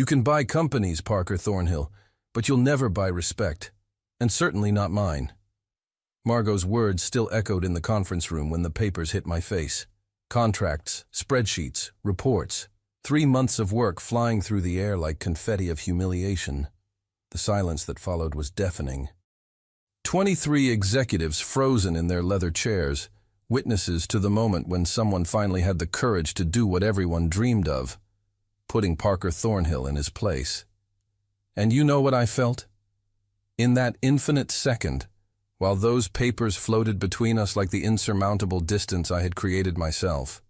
You can buy companies, Parker Thornhill, but you'll never buy respect, and certainly not mine. Margot's words still echoed in the conference room when the papers hit my face. Contracts, spreadsheets, reports. 3 months of work flying through the air like confetti of humiliation. The silence that followed was deafening. 23 executives frozen in their leather chairs, witnesses to the moment when someone finally had the courage to do what everyone dreamed of, putting Parker Thornhill in his place. And you know what I felt? In that infinite second, while those papers floated between us like the insurmountable distance I had created myself,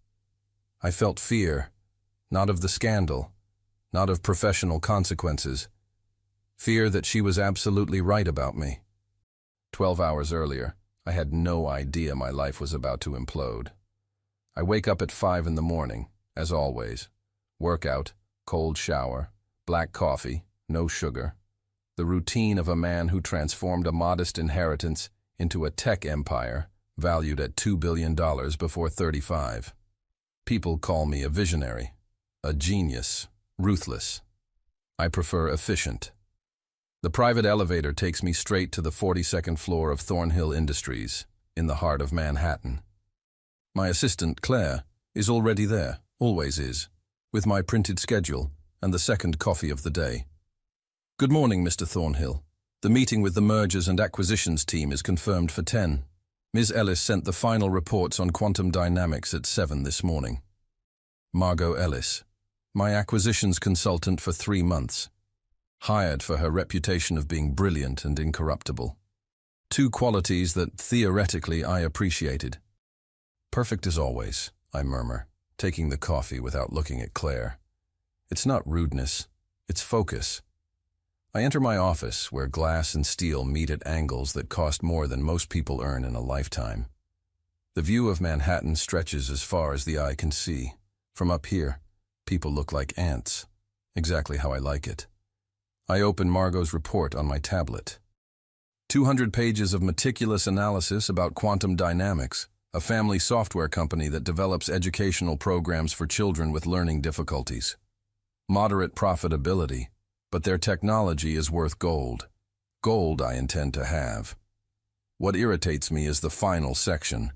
I felt fear. Not of the scandal, not of professional consequences. Fear that she was absolutely right about me. 12 hours earlier, I had no idea my life was about to implode. I wake up at 5 in the morning, as always. Workout, cold shower, black coffee, no sugar. The routine of a man who transformed a modest inheritance into a tech empire valued at $2 billion before 35. People call me a visionary. A genius, ruthless. I prefer efficient. The private elevator takes me straight to the 42nd floor of Thornhill Industries, in the heart of Manhattan. My assistant, Claire, is already there, always is, with my printed schedule and the second coffee of the day. Good morning, Mr. Thornhill. The meeting with the mergers and acquisitions team is confirmed for 10. Ms. Ellis sent the final reports on quantum dynamics at 7 this morning. Margot Ellis. My acquisitions consultant for 3 months. Hired for her reputation of being brilliant and incorruptible. 2 qualities that, theoretically, I appreciated. Perfect as always, I murmur, taking the coffee without looking at Claire. It's not rudeness, it's focus. I enter my office, where glass and steel meet at angles that cost more than most people earn in a lifetime. The view of Manhattan stretches as far as the eye can see. From up here, people look like ants, exactly how I like it. I open Margot's report on my tablet. 200 pages of meticulous analysis about quantum dynamics, a family software company that develops educational programs for children with learning difficulties. Moderate profitability, but their technology is worth gold. Gold I intend to have. What irritates me is the final section.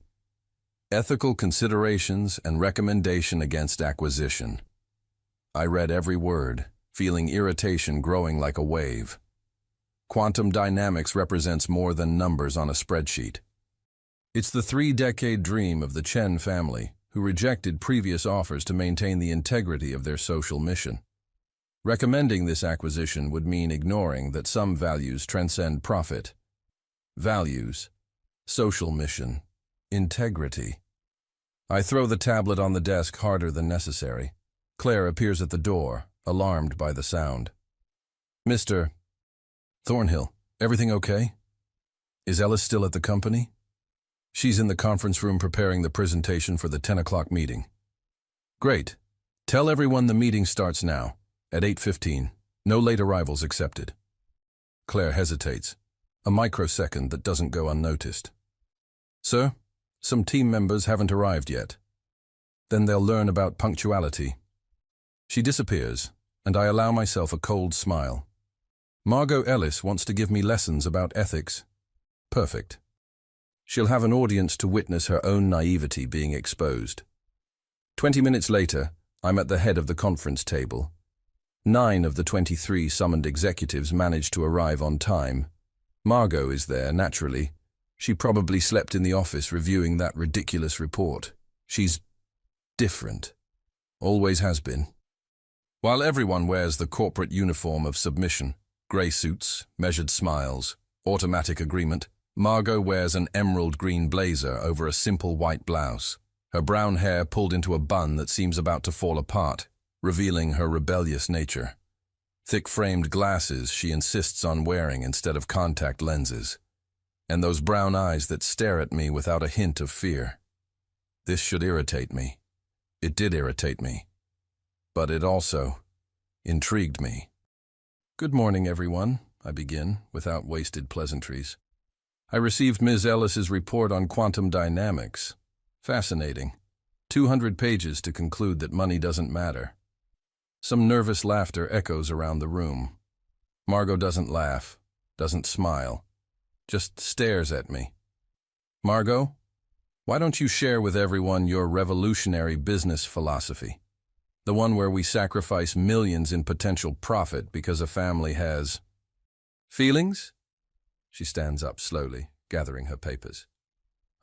Ethical considerations and recommendation against acquisition. I read every word, feeling irritation growing like a wave. Quantum dynamics represents more than numbers on a spreadsheet. It's the 3-decade dream of the Chen family, who rejected previous offers to maintain the integrity of their social mission. Recommending this acquisition would mean ignoring that some values transcend profit. Values, social mission, integrity. I throw the tablet on the desk harder than necessary. Claire appears at the door, alarmed by the sound. Mr. Thornhill, everything okay? Is Ellis still at the company? She's in the conference room preparing the presentation for the 10 o'clock meeting. Great. Tell everyone the meeting starts now, at 8:15. No late arrivals accepted. Claire hesitates, a microsecond that doesn't go unnoticed. Sir, some team members haven't arrived yet. Then they'll learn about punctuality. She disappears, and I allow myself a cold smile. Margot Ellis wants to give me lessons about ethics. Perfect. She'll have an audience to witness her own naivety being exposed. 20 minutes later, I'm at the head of the conference table. 9 of the 23 summoned executives managed to arrive on time. Margot is there, naturally. She probably slept in the office reviewing that ridiculous report. She's different. Always has been. While everyone wears the corporate uniform of submission, grey suits, measured smiles, automatic agreement, Margot wears an emerald green blazer over a simple white blouse, her brown hair pulled into a bun that seems about to fall apart, revealing her rebellious nature. Thick-framed glasses she insists on wearing instead of contact lenses, and those brown eyes that stare at me without a hint of fear. This should irritate me. It did irritate me. But it also intrigued me. Good morning, everyone, I begin, without wasted pleasantries. I received Ms. Ellis's report on quantum dynamics. Fascinating. 200 pages to conclude that money doesn't matter. Some nervous laughter echoes around the room. Margot doesn't laugh, doesn't smile, just stares at me. Margot, why don't you share with everyone your revolutionary business philosophy? The one where we sacrifice millions in potential profit because a family has feelings? She stands up slowly, gathering her papers.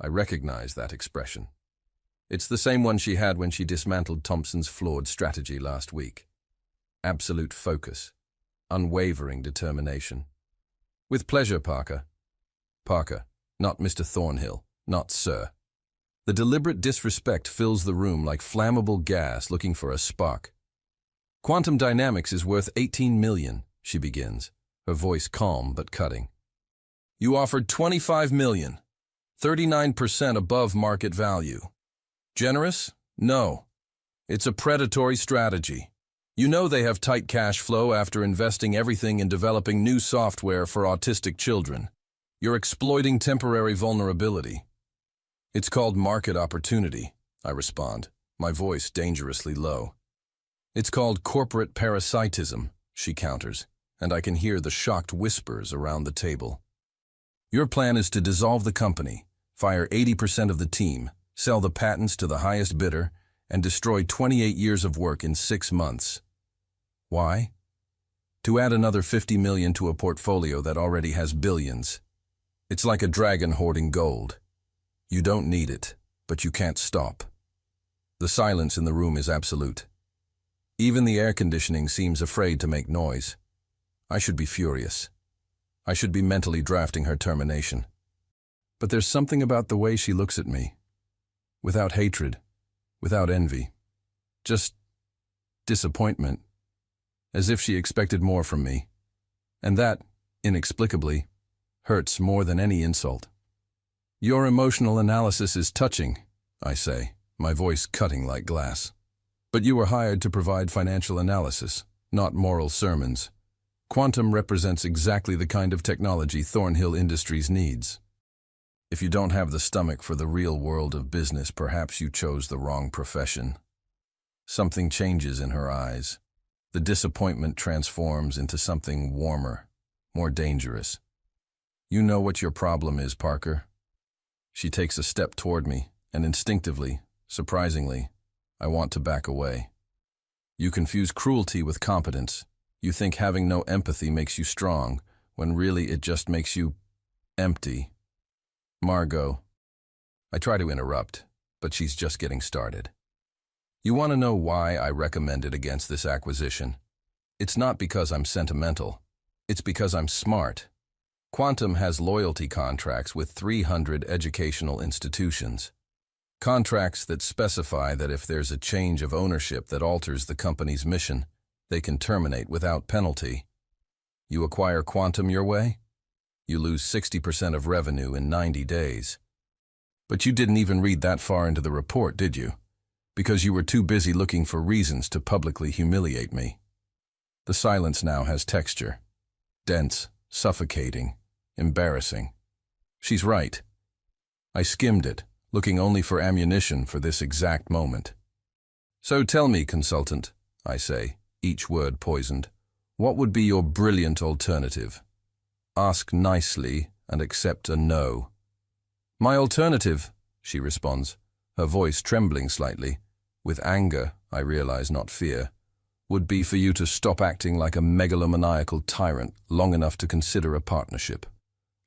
I recognize that expression. It's the same one she had when she dismantled Thompson's flawed strategy last week. Absolute focus, unwavering determination. With pleasure, Parker. Parker, not Mr. Thornhill, not Sir. The deliberate disrespect fills the room like flammable gas looking for a spark. Quantum dynamics is worth 18 million, she begins, her voice calm but cutting. You offered 25 million, 39% above market value. Generous? No. It's a predatory strategy. You know they have tight cash flow after investing everything in developing new software for autistic children. You're exploiting temporary vulnerability. It's called market opportunity, I respond, my voice dangerously low. It's called corporate parasitism, she counters, and I can hear the shocked whispers around the table. Your plan is to dissolve the company, fire 80% of the team, sell the patents to the highest bidder, and destroy 28 years of work in 6 months. Why? To add another 50 million to a portfolio that already has billions. It's like a dragon hoarding gold. You don't need it, but you can't stop. The silence in the room is absolute. Even the air conditioning seems afraid to make noise. I should be furious. I should be mentally drafting her termination. But there's something about the way she looks at me. Without hatred, without envy. Just disappointment. As if she expected more from me. And that, inexplicably, hurts more than any insult. Your emotional analysis is touching, I say, my voice cutting like glass. But you were hired to provide financial analysis, not moral sermons. Quantum represents exactly the kind of technology Thornhill Industries needs. If you don't have the stomach for the real world of business, perhaps you chose the wrong profession. Something changes in her eyes. The disappointment transforms into something warmer, more dangerous. You know what your problem is, Parker. She takes a step toward me, and instinctively, surprisingly, I want to back away. You confuse cruelty with competence. You think having no empathy makes you strong, when really it just makes you empty. Margot. I try to interrupt, but she's just getting started. You want to know why I recommended against this acquisition? It's not because I'm sentimental. It's because I'm smart. Quantum has loyalty contracts with 300 educational institutions. Contracts that specify that if there's a change of ownership that alters the company's mission, they can terminate without penalty. You acquire Quantum your way? You lose 60% of revenue in 90 days. But you didn't even read that far into the report, did you? Because you were too busy looking for reasons to publicly humiliate me. The silence now has texture. Dense, suffocating, embarrassing. She's right. I skimmed it, looking only for ammunition for this exact moment. So tell me, consultant, I say, each word poisoned, what would be your brilliant alternative? Ask nicely and accept a no. My alternative, she responds, her voice trembling slightly, with anger, I realize, not fear, would be for you to stop acting like a megalomaniacal tyrant long enough to consider a partnership.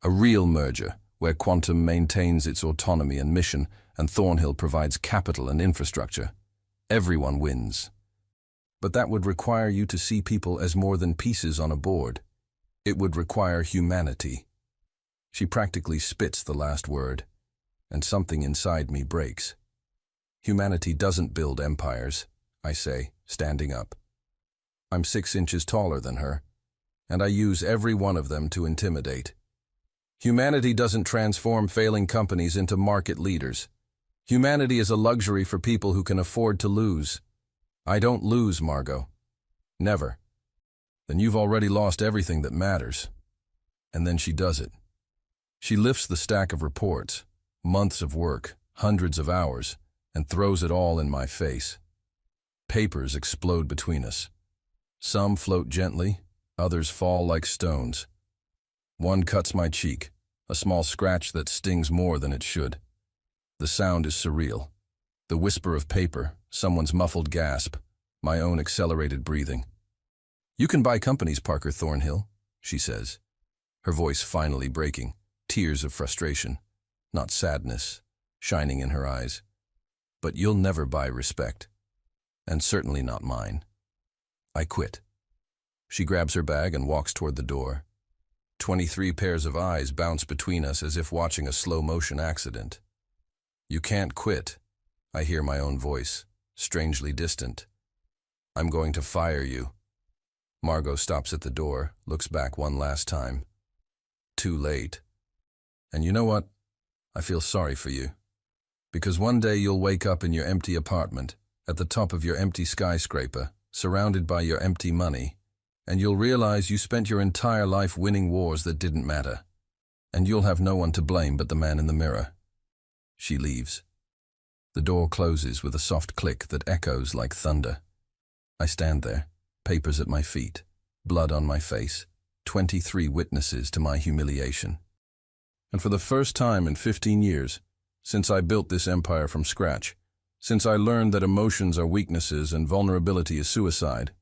A real merger, where Quantum maintains its autonomy and mission, and Thornhill provides capital and infrastructure. Everyone wins. But that would require you to see people as more than pieces on a board. It would require humanity. She practically spits the last word, and something inside me breaks. Humanity doesn't build empires, I say, standing up. I'm 6 inches taller than her, and I use every one of them to intimidate. Humanity doesn't transform failing companies into market leaders. Humanity is a luxury for people who can afford to lose. I don't lose, Margot. Never. Then you've already lost everything that matters. And then she does it. She lifts the stack of reports, months of work, hundreds of hours, and throws it all in my face. Papers explode between us. Some float gently, others fall like stones. One cuts my cheek, a small scratch that stings more than it should. The sound is surreal. The whisper of paper, someone's muffled gasp, my own accelerated breathing. "You can buy companies, Parker Thornhill," she says, her voice finally breaking, tears of frustration, not sadness, shining in her eyes. "But you'll never buy respect, and certainly not mine." I quit. She grabs her bag and walks toward the door. 23 pairs of eyes bounce between us as if watching a slow-motion accident. "You can't quit," I hear my own voice, strangely distant. "I'm going to fire you." Margot stops at the door, looks back one last time. Too late. And you know what? I feel sorry for you. Because one day you'll wake up in your empty apartment, at the top of your empty skyscraper, surrounded by your empty money, and you'll realize you spent your entire life winning wars that didn't matter. And you'll have no one to blame but the man in the mirror. She leaves. The door closes with a soft click that echoes like thunder. I stand there, papers at my feet, blood on my face, 23 witnesses to my humiliation. And for the first time in 15 years, since I built this empire from scratch, since I learned that emotions are weaknesses and vulnerability is suicide,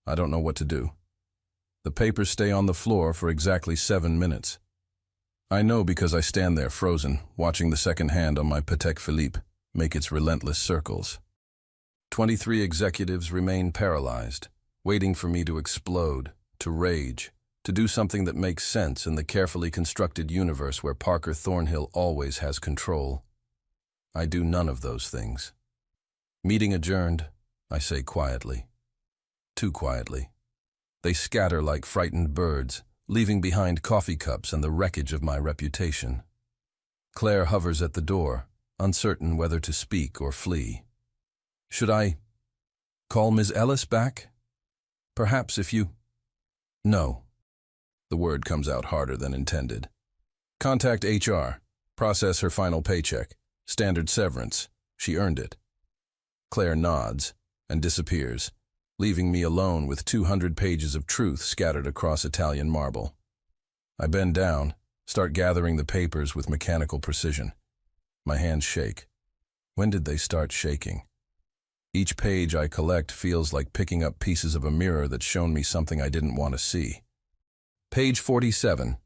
I don't know what to do. The papers stay on the floor for exactly 7 minutes. I know because I stand there frozen, watching the second hand on my Patek Philippe make its relentless circles. 23 executives remain paralyzed, waiting for me to explode, to rage, to do something that makes sense in the carefully constructed universe where Parker Thornhill always has control. I do none of those things. "Meeting adjourned," I say quietly. Too quietly. They scatter like frightened birds, leaving behind coffee cups and the wreckage of my reputation. Claire hovers at the door, uncertain whether to speak or flee. "Should I call Ms. Ellis back? Perhaps if you—" "No." The word comes out harder than intended. "Contact HR. Process her final paycheck. Standard severance. She earned it." Claire nods and disappears, leaving me alone with 200 pages of truth scattered across Italian marble. I bend down, start gathering the papers with mechanical precision. My hands shake. When did they start shaking? Each page I collect feels like picking up pieces of a mirror that's shown me something I didn't want to see. Page 47.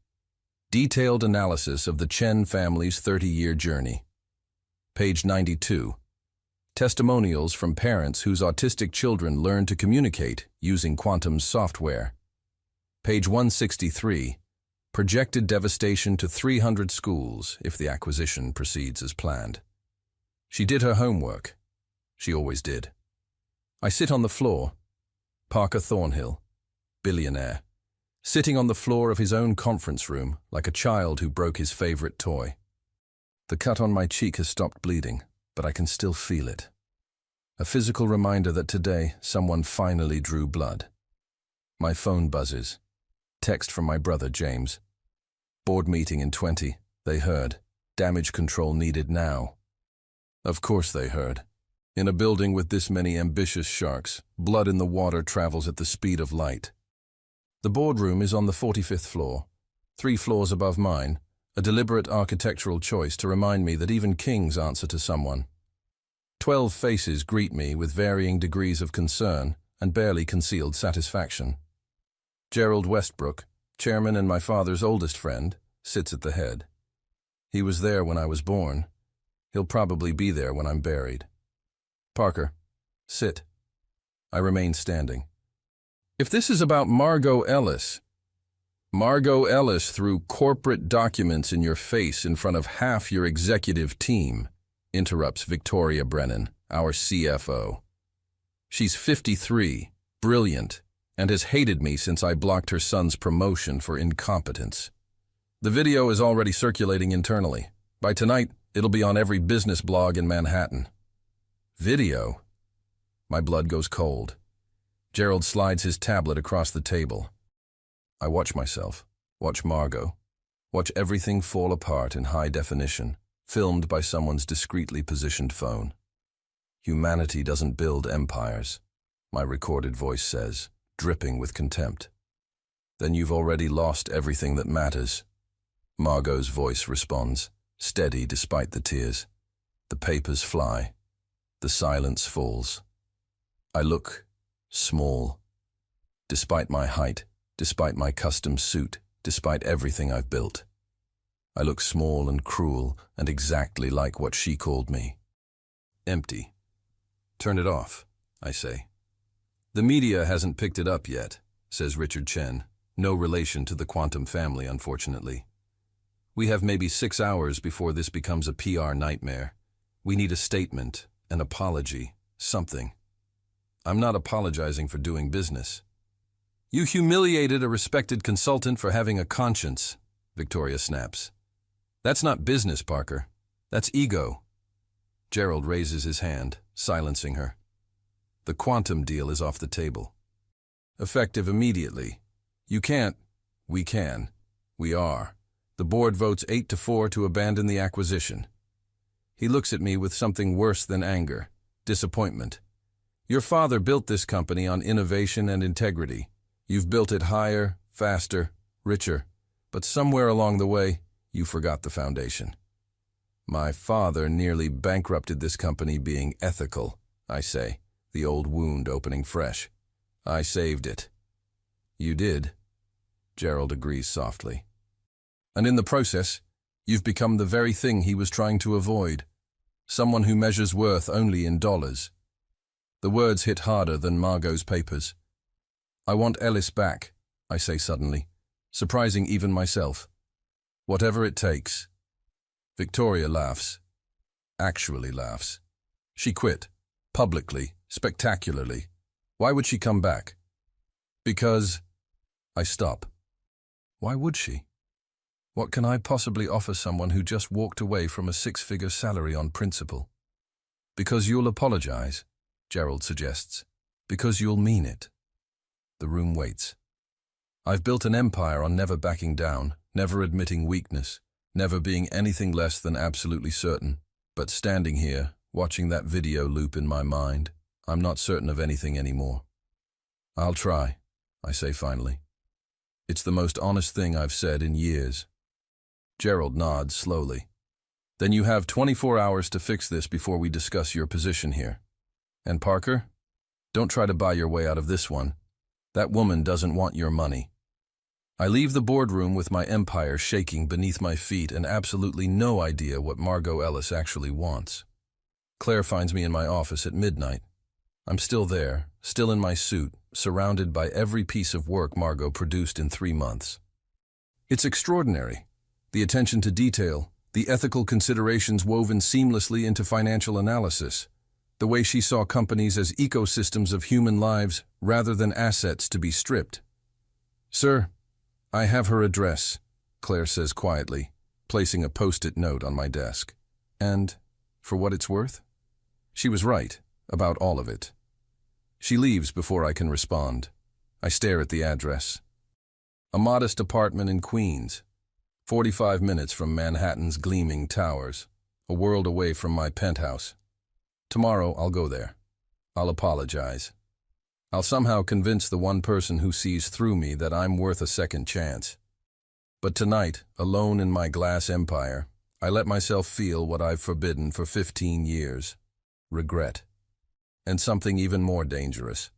Detailed analysis of the Chen family's 30-year journey. Page 92. Testimonials from parents whose autistic children learn to communicate using quantum software. Page 163. Projected devastation to 300 schools if the acquisition proceeds as planned. She did her homework. She always did. I sit on the floor. Parker Thornhill, billionaire, sitting on the floor of his own conference room like a child who broke his favorite toy. The cut on my cheek has stopped bleeding, but I can still feel it. A physical reminder that today someone finally drew blood. My phone buzzes. Text from my brother James. "Board meeting in 20. They heard. Damage control needed now." Of course they heard. In a building with this many ambitious sharks, blood in the water travels at the speed of light. The boardroom is on the 45th floor, 3 floors above mine, a deliberate architectural choice to remind me that even kings answer to someone. 12 faces greet me with varying degrees of concern and barely concealed satisfaction. Gerald Westbrook, chairman and my father's oldest friend, sits at the head. He was there when I was born. He'll probably be there when I'm buried. "Parker, sit." I remain standing. "If this is about Margot Ellis threw corporate documents in your face in front of half your executive team," interrupts Victoria Brennan, our CFO. "She's 53, brilliant, and has hated me since I blocked her son's promotion for incompetence. The video is already circulating internally. By tonight, it'll be on every business blog in Manhattan." Video? My blood goes cold. Gerald slides his tablet across the table. I watch myself, watch Margot, watch everything fall apart in high definition, filmed by someone's discreetly positioned phone. "Humanity doesn't build empires," my recorded voice says, dripping with contempt. Then you've already lost everything that matters. Margot's voice responds, steady despite the tears. The papers fly. The silence falls. I look small. Despite my height, despite my custom suit, despite everything I've built. I look small and cruel and exactly like what she called me. Empty. Turn it off, I say. The media hasn't picked it up yet, says Richard Chen. No relation to the Quantum family, unfortunately. We have maybe 6 hours before this becomes a PR nightmare. We need a statement, an apology, something. I'm not apologizing for doing business. You humiliated a respected consultant for having a conscience, Victoria snaps. That's not business, Parker. That's ego. Gerald raises his hand, silencing her. The Quantum deal is off the table. Effective immediately. You can't. We can. We are. The board votes 8-4 to abandon the acquisition. He looks at me with something worse than anger, disappointment. Your father built this company on innovation and integrity. You've built it higher, faster, richer, but somewhere along the way, you forgot the foundation. My father nearly bankrupted this company being ethical, I say, the old wound opening fresh. I saved it. You did, Gerald agrees softly. And in the process, you've become the very thing he was trying to avoid. Someone who measures worth only in dollars. The words hit harder than Margot's papers. I want Ellis back, I say suddenly, surprising even myself. Whatever it takes. Victoria laughs. Actually laughs. She quit. Publicly. Spectacularly. Why would she come back? Because... I stop. Why would she? What can I possibly offer someone who just walked away from a 6-figure salary on principle? Because you'll apologize, Gerald suggests. Because you'll mean it. The room waits. I've built an empire on never backing down, never admitting weakness, never being anything less than absolutely certain. But standing here, watching that video loop in my mind, I'm not certain of anything anymore. I'll try, I say finally. It's the most honest thing I've said in years. Gerald nods slowly. Then you have 24 hours to fix this before we discuss your position here. And Parker, don't try to buy your way out of this one. That woman doesn't want your money. I leave the boardroom with my empire shaking beneath my feet and absolutely no idea what Margot Ellis actually wants. Claire finds me in my office at midnight. I'm still there, still in my suit, surrounded by every piece of work Margot produced in 3 months. It's extraordinary. The attention to detail, the ethical considerations woven seamlessly into financial analysis, the way she saw companies as ecosystems of human lives rather than assets to be stripped. Sir, I have her address, Claire says quietly, placing a post-it note on my desk. And, for what it's worth, she was right about all of it. She leaves before I can respond. I stare at the address. A modest apartment in Queens, 45 minutes from Manhattan's gleaming towers, a world away from my penthouse. Tomorrow I'll go there. I'll apologize. I'll somehow convince the one person who sees through me that I'm worth a second chance. But tonight, alone in my glass empire, I let myself feel what I've forbidden for 15 years. Regret. And something even more dangerous.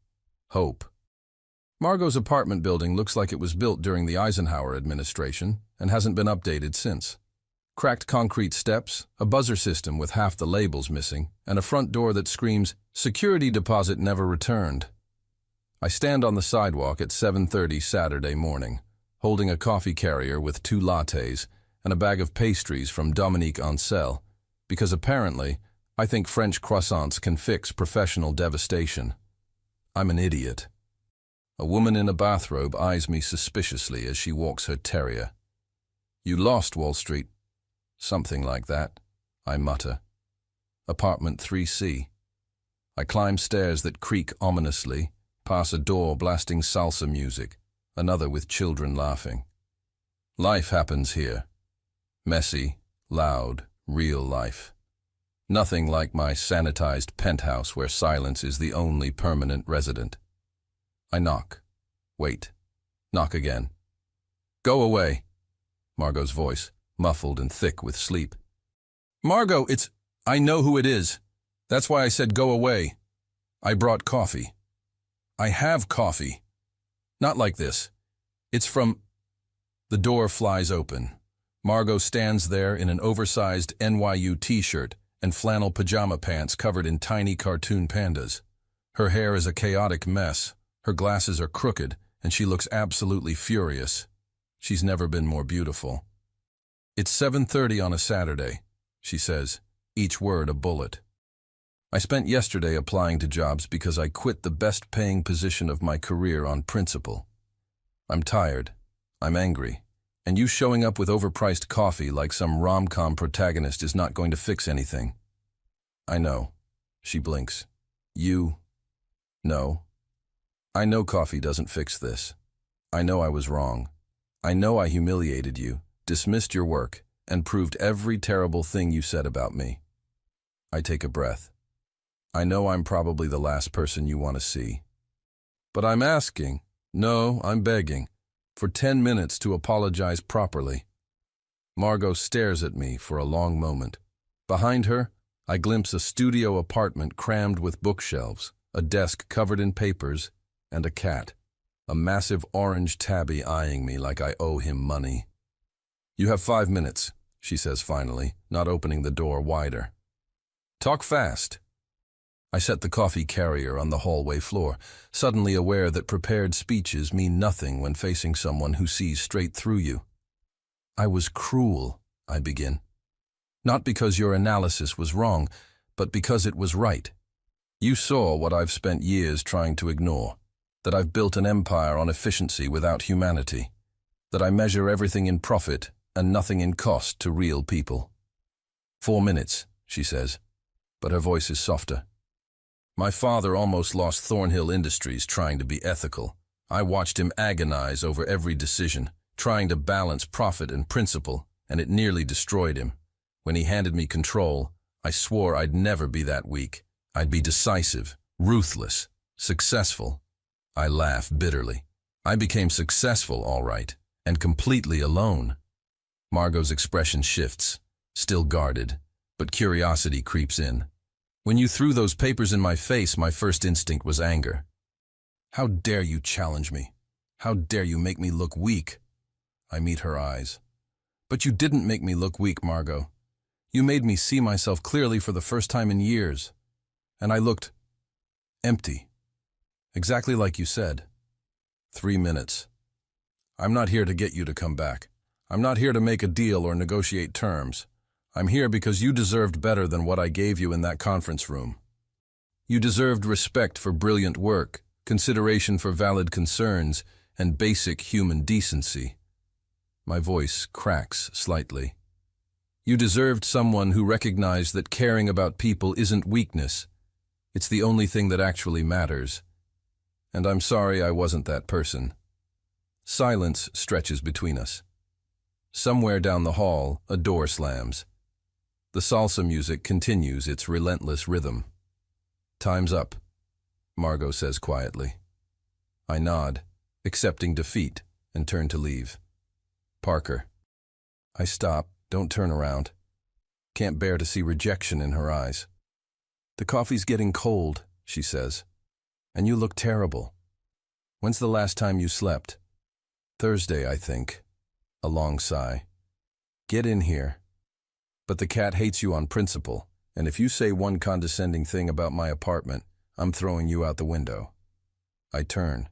Hope. Margot's apartment building looks like it was built during the Eisenhower administration and hasn't been updated since. Cracked concrete steps, a buzzer system with half the labels missing, and a front door that screams, "Security deposit never returned." I stand on the sidewalk at 7:30 Saturday morning, holding a coffee carrier with 2 lattes and a bag of pastries from Dominique Ancel, because apparently I think French croissants can fix professional devastation. I'm an idiot. A woman in a bathrobe eyes me suspiciously as she walks her terrier. You lost Wall Street. Something like that, I mutter. Apartment 3C. I climb stairs that creak ominously, pass a door blasting salsa music, another with children laughing. Life happens here. Messy, loud, real life. Nothing like my sanitized penthouse where silence is the only permanent resident. I knock. Wait. Knock again. Go away. Margot's voice, muffled and thick with sleep. Margot, I know who it is. That's why I said go away. I brought coffee. I have coffee. Not like this. It's from... The door flies open. Margot stands there in an oversized NYU t-shirt and flannel pajama pants covered in tiny cartoon pandas. Her hair is a chaotic mess, her glasses are crooked, and she looks absolutely furious. She's never been more beautiful. It's 7:30 on a Saturday, she says, each word a bullet. I spent yesterday applying to jobs because I quit the best-paying position of my career on principle. I'm tired, I'm angry, and you showing up with overpriced coffee like some rom-com protagonist is not going to fix anything. I know, she blinks. You... No. I know coffee doesn't fix this. I know I was wrong. I know I humiliated you, dismissed your work, and proved every terrible thing you said about me. I take a breath. I know I'm probably the last person you want to see. But I'm asking, no, I'm begging, for 10 minutes to apologize properly. Margot stares at me for a long moment. Behind her, I glimpse a studio apartment crammed with bookshelves, a desk covered in papers, and a cat, a massive orange tabby eyeing me like I owe him money. You have 5 minutes, she says finally, not opening the door wider. Talk fast. I set the coffee carrier on the hallway floor, suddenly aware that prepared speeches mean nothing when facing someone who sees straight through you. I was cruel, I begin. Not because your analysis was wrong, but because it was right. You saw what I've spent years trying to ignore, that I've built an empire on efficiency without humanity, that I measure everything in profit and nothing in cost to real people. 4 minutes, she says, but her voice is softer. My father almost lost Thornhill Industries trying to be ethical. I watched him agonize over every decision, trying to balance profit and principle, and it nearly destroyed him. When he handed me control, I swore I'd never be that weak. I'd be decisive, ruthless, successful. I laugh bitterly. I became successful, all right, and completely alone. Margot's expression shifts, still guarded, but curiosity creeps in. When you threw those papers in my face, my first instinct was anger. How dare you challenge me? How dare you make me look weak? I meet her eyes. But you didn't make me look weak, Margot. You made me see myself clearly for the first time in years. And I looked empty. Exactly like you said. 3 minutes. I'm not here to get you to come back. I'm not here to make a deal or negotiate terms. I'm here because you deserved better than what I gave you in that conference room. You deserved respect for brilliant work, consideration for valid concerns, and basic human decency. My voice cracks slightly. You deserved someone who recognized that caring about people isn't weakness. It's the only thing that actually matters. And I'm sorry I wasn't that person. Silence stretches between us. Somewhere down the hall, a door slams. The salsa music continues its relentless rhythm. Time's up, Margot says quietly. I nod, accepting defeat, and turn to leave. Parker. I stop, don't turn around. Can't bear to see rejection in her eyes. The coffee's getting cold, she says. And you look terrible. When's the last time you slept? Thursday, I think. A long sigh. Get in here. But the cat hates you on principle, and if you say one condescending thing about my apartment, I'm throwing you out the window. I turn.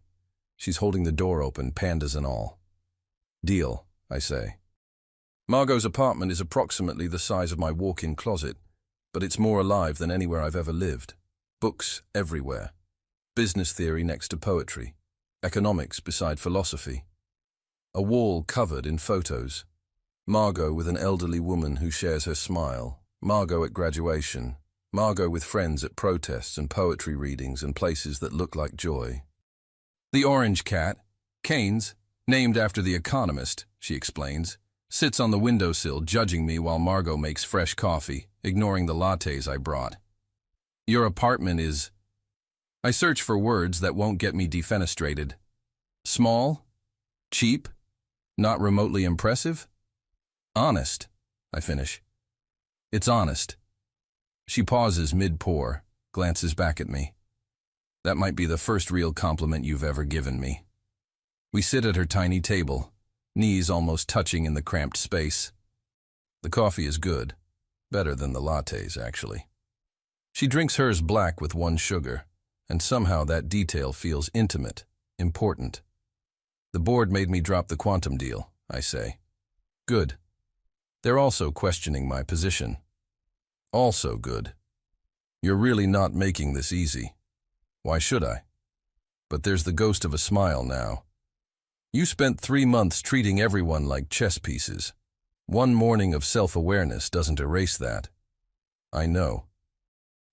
She's holding the door open, pandas and all. Deal, I say. Margot's apartment is approximately the size of my walk-in closet, but it's more alive than anywhere I've ever lived. Books everywhere. Business theory next to poetry. Economics beside philosophy. A wall covered in photos. Margot with an elderly woman who shares her smile. Margot at graduation. Margot with friends at protests and poetry readings and places that look like joy. The orange cat, Keynes, named after the economist, she explains, sits on the windowsill judging me while Margot makes fresh coffee, ignoring the lattes I brought. Your apartment is... I search for words that won't get me defenestrated. Small? Cheap? Not remotely impressive? Honest, I finish. It's honest. She pauses mid-pour, glances back at me. That might be the first real compliment you've ever given me. We sit at her tiny table, knees almost touching in the cramped space. The coffee is good, better than the lattes, actually. She drinks hers black with 1 sugar, and somehow that detail feels intimate, important. The board made me drop the quantum deal, I say. Good. They're also questioning my position. Also good. You're really not making this easy. Why should I? But there's the ghost of a smile now. You spent 3 months treating everyone like chess pieces. 1 morning of self-awareness doesn't erase that. I know.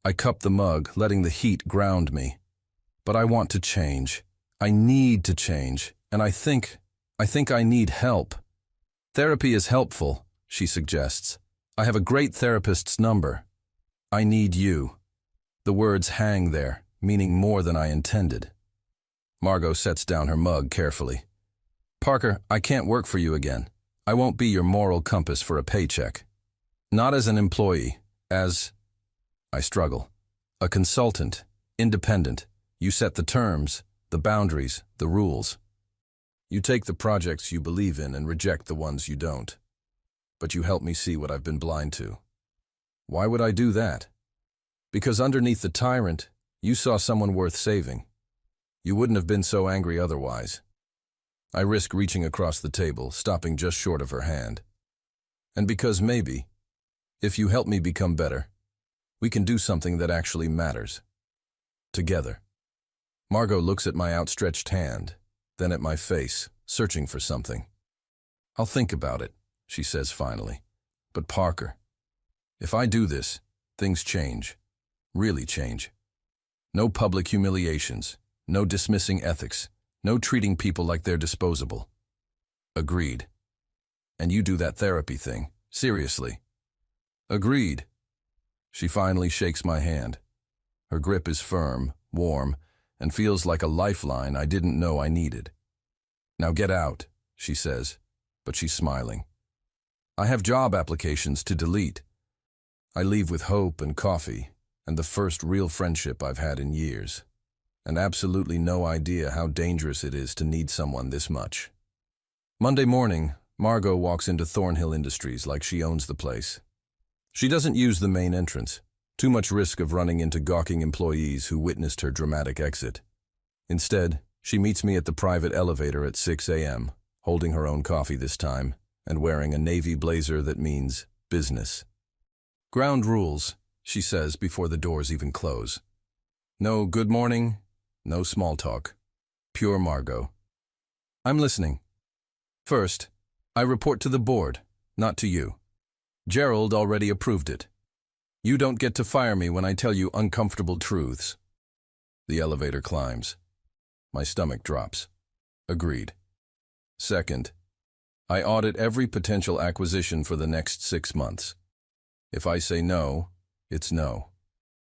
I cup the mug, letting the heat ground me. But I want to change. I need to change. And I think I need help. Therapy is helpful, she suggests. I have a great therapist's number. I need you. The words hang there, meaning more than I intended. Margot sets down her mug carefully. Parker, I can't work for you again. I won't be your moral compass for a paycheck. Not as an employee, as... I struggle. A consultant, independent. You set the terms, the boundaries, the rules. You take the projects you believe in and reject the ones you don't. But you help me see what I've been blind to. Why would I do that? Because underneath the tyrant, you saw someone worth saving. You wouldn't have been so angry otherwise. I risk reaching across the table, stopping just short of her hand. And because maybe, if you help me become better, we can do something that actually matters. Together. Margot looks at my outstretched hand, then at my face, searching for something. I'll think about it, she says finally. But Parker, if I do this, things change. Really change. No public humiliations, no dismissing ethics, no treating people like they're disposable. Agreed. And you do that therapy thing, seriously. Agreed. She finally shakes my hand. Her grip is firm, warm, and feels like a lifeline I didn't know I needed. Now get out, she says, but she's smiling. I have job applications to delete. I leave with hope and coffee, and the first real friendship I've had in years, and absolutely no idea how dangerous it is to need someone this much. Monday morning, Margot walks into Thornhill Industries like she owns the place. She doesn't use the main entrance. Too much risk of running into gawking employees who witnessed her dramatic exit. Instead, she meets me at the private elevator at 6 a.m., holding her own coffee this time, and wearing a navy blazer that means business. Ground rules, she says before the doors even close. No good morning, no small talk. Pure Margot. I'm listening. First, I report to the board, not to you. Gerald already approved it. You don't get to fire me when I tell you uncomfortable truths. The elevator climbs. My stomach drops. Agreed. Second, I audit every potential acquisition for the next 6 months. If I say no, it's no.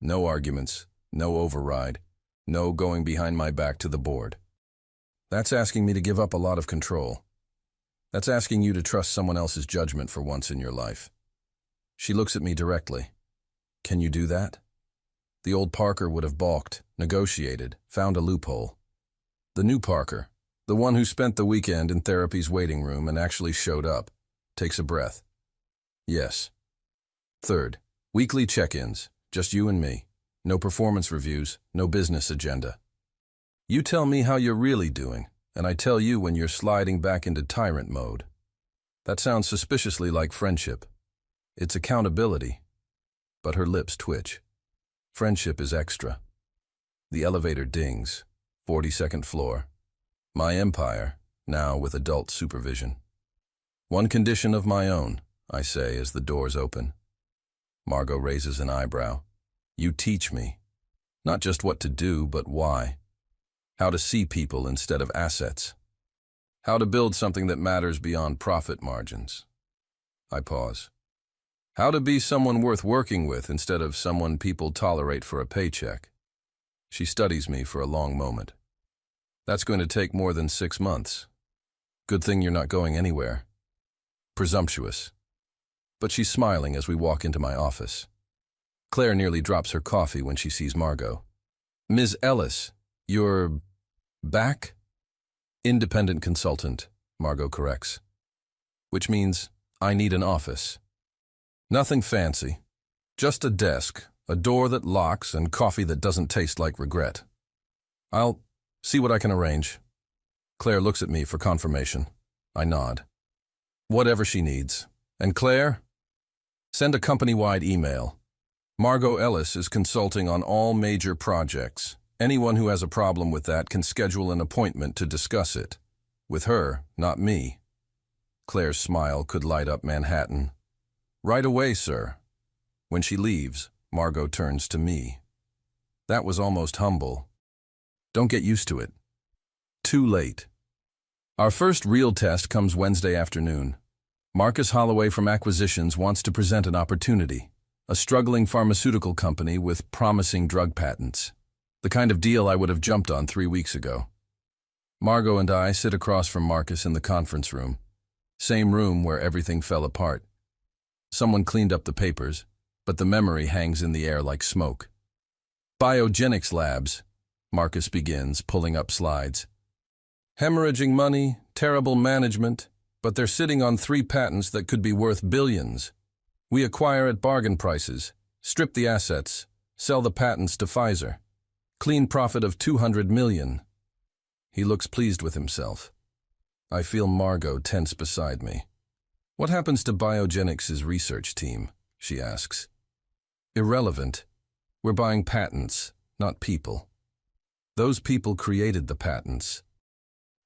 No arguments, no override, no going behind my back to the board. That's asking me to give up a lot of control. That's asking you to trust someone else's judgment for once in your life. She looks at me directly. Can you do that? The old Parker would have balked, negotiated, found a loophole. The new Parker, the one who spent the weekend in therapy's waiting room and actually showed up, takes a breath. Yes. Third, weekly check-ins, just you and me. No performance reviews, no business agenda. You tell me how you're really doing, and I tell you when you're sliding back into tyrant mode. That sounds suspiciously like friendship. It's accountability. But her lips twitch. Friendship is extra. The elevator dings. 42nd floor. My empire, now with adult supervision. One condition of my own, I say as the doors open. Margot raises an eyebrow. You teach me. Not just what to do, but why. How to see people instead of assets. How to build something that matters beyond profit margins. I pause. How to be someone worth working with instead of someone people tolerate for a paycheck. She studies me for a long moment. That's going to take more than 6 months. Good thing you're not going anywhere. Presumptuous. But she's smiling as we walk into my office. Claire nearly drops her coffee when she sees Margot. Ms. Ellis, you're back? Independent consultant, Margot corrects. Which means I need an office. Nothing fancy. Just a desk, a door that locks, and coffee that doesn't taste like regret. I'll see what I can arrange. Claire looks at me for confirmation. I nod. Whatever she needs. And Claire? Send a company-wide email. Margot Ellis is consulting on all major projects. Anyone who has a problem with that can schedule an appointment to discuss it. With her, not me. Claire's smile could light up Manhattan. Right away, sir. When she leaves, Margot turns to me. That was almost humble. Don't get used to it. Too late. Our first real test comes Wednesday afternoon. Marcus Holloway from Acquisitions wants to present an opportunity. A struggling pharmaceutical company with promising drug patents. The kind of deal I would have jumped on 3 weeks ago. Margot and I sit across from Marcus in the conference room. Same room where everything fell apart. Someone cleaned up the papers, but the memory hangs in the air like smoke. Biogenics Labs, Marcus begins, pulling up slides. Hemorrhaging money, terrible management, but they're sitting on 3 patents that could be worth billions. We acquire at bargain prices, strip the assets, sell the patents to Pfizer. Clean profit of $200 million. He looks pleased with himself. I feel Margot tense beside me. What happens to Biogenics' research team? She asks. Irrelevant. We're buying patents, not people. Those people created the patents.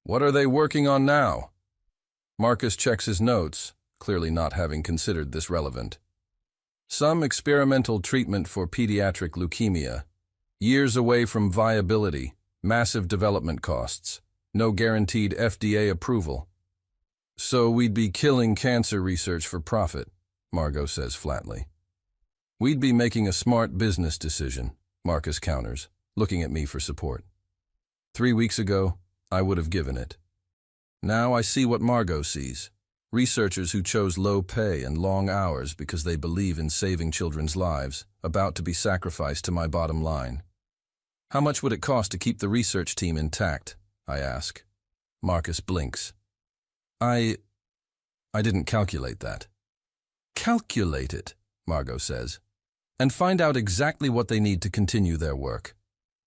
What are they working on now? Marcus checks his notes, clearly not having considered this relevant. Some experimental treatment for pediatric leukemia. Years away from viability, massive development costs, no guaranteed FDA approval. So we'd be killing cancer research for profit, Margot says flatly. We'd be making a smart business decision, Marcus counters, looking at me for support. 3 weeks ago, I would have given it. Now I see what Margot sees. Researchers who chose low pay and long hours because they believe in saving children's lives, about to be sacrificed to my bottom line. How much would it cost to keep the research team intact? I ask. Marcus blinks. I didn't calculate that. Calculate it, Margot says, and find out exactly what they need to continue their work.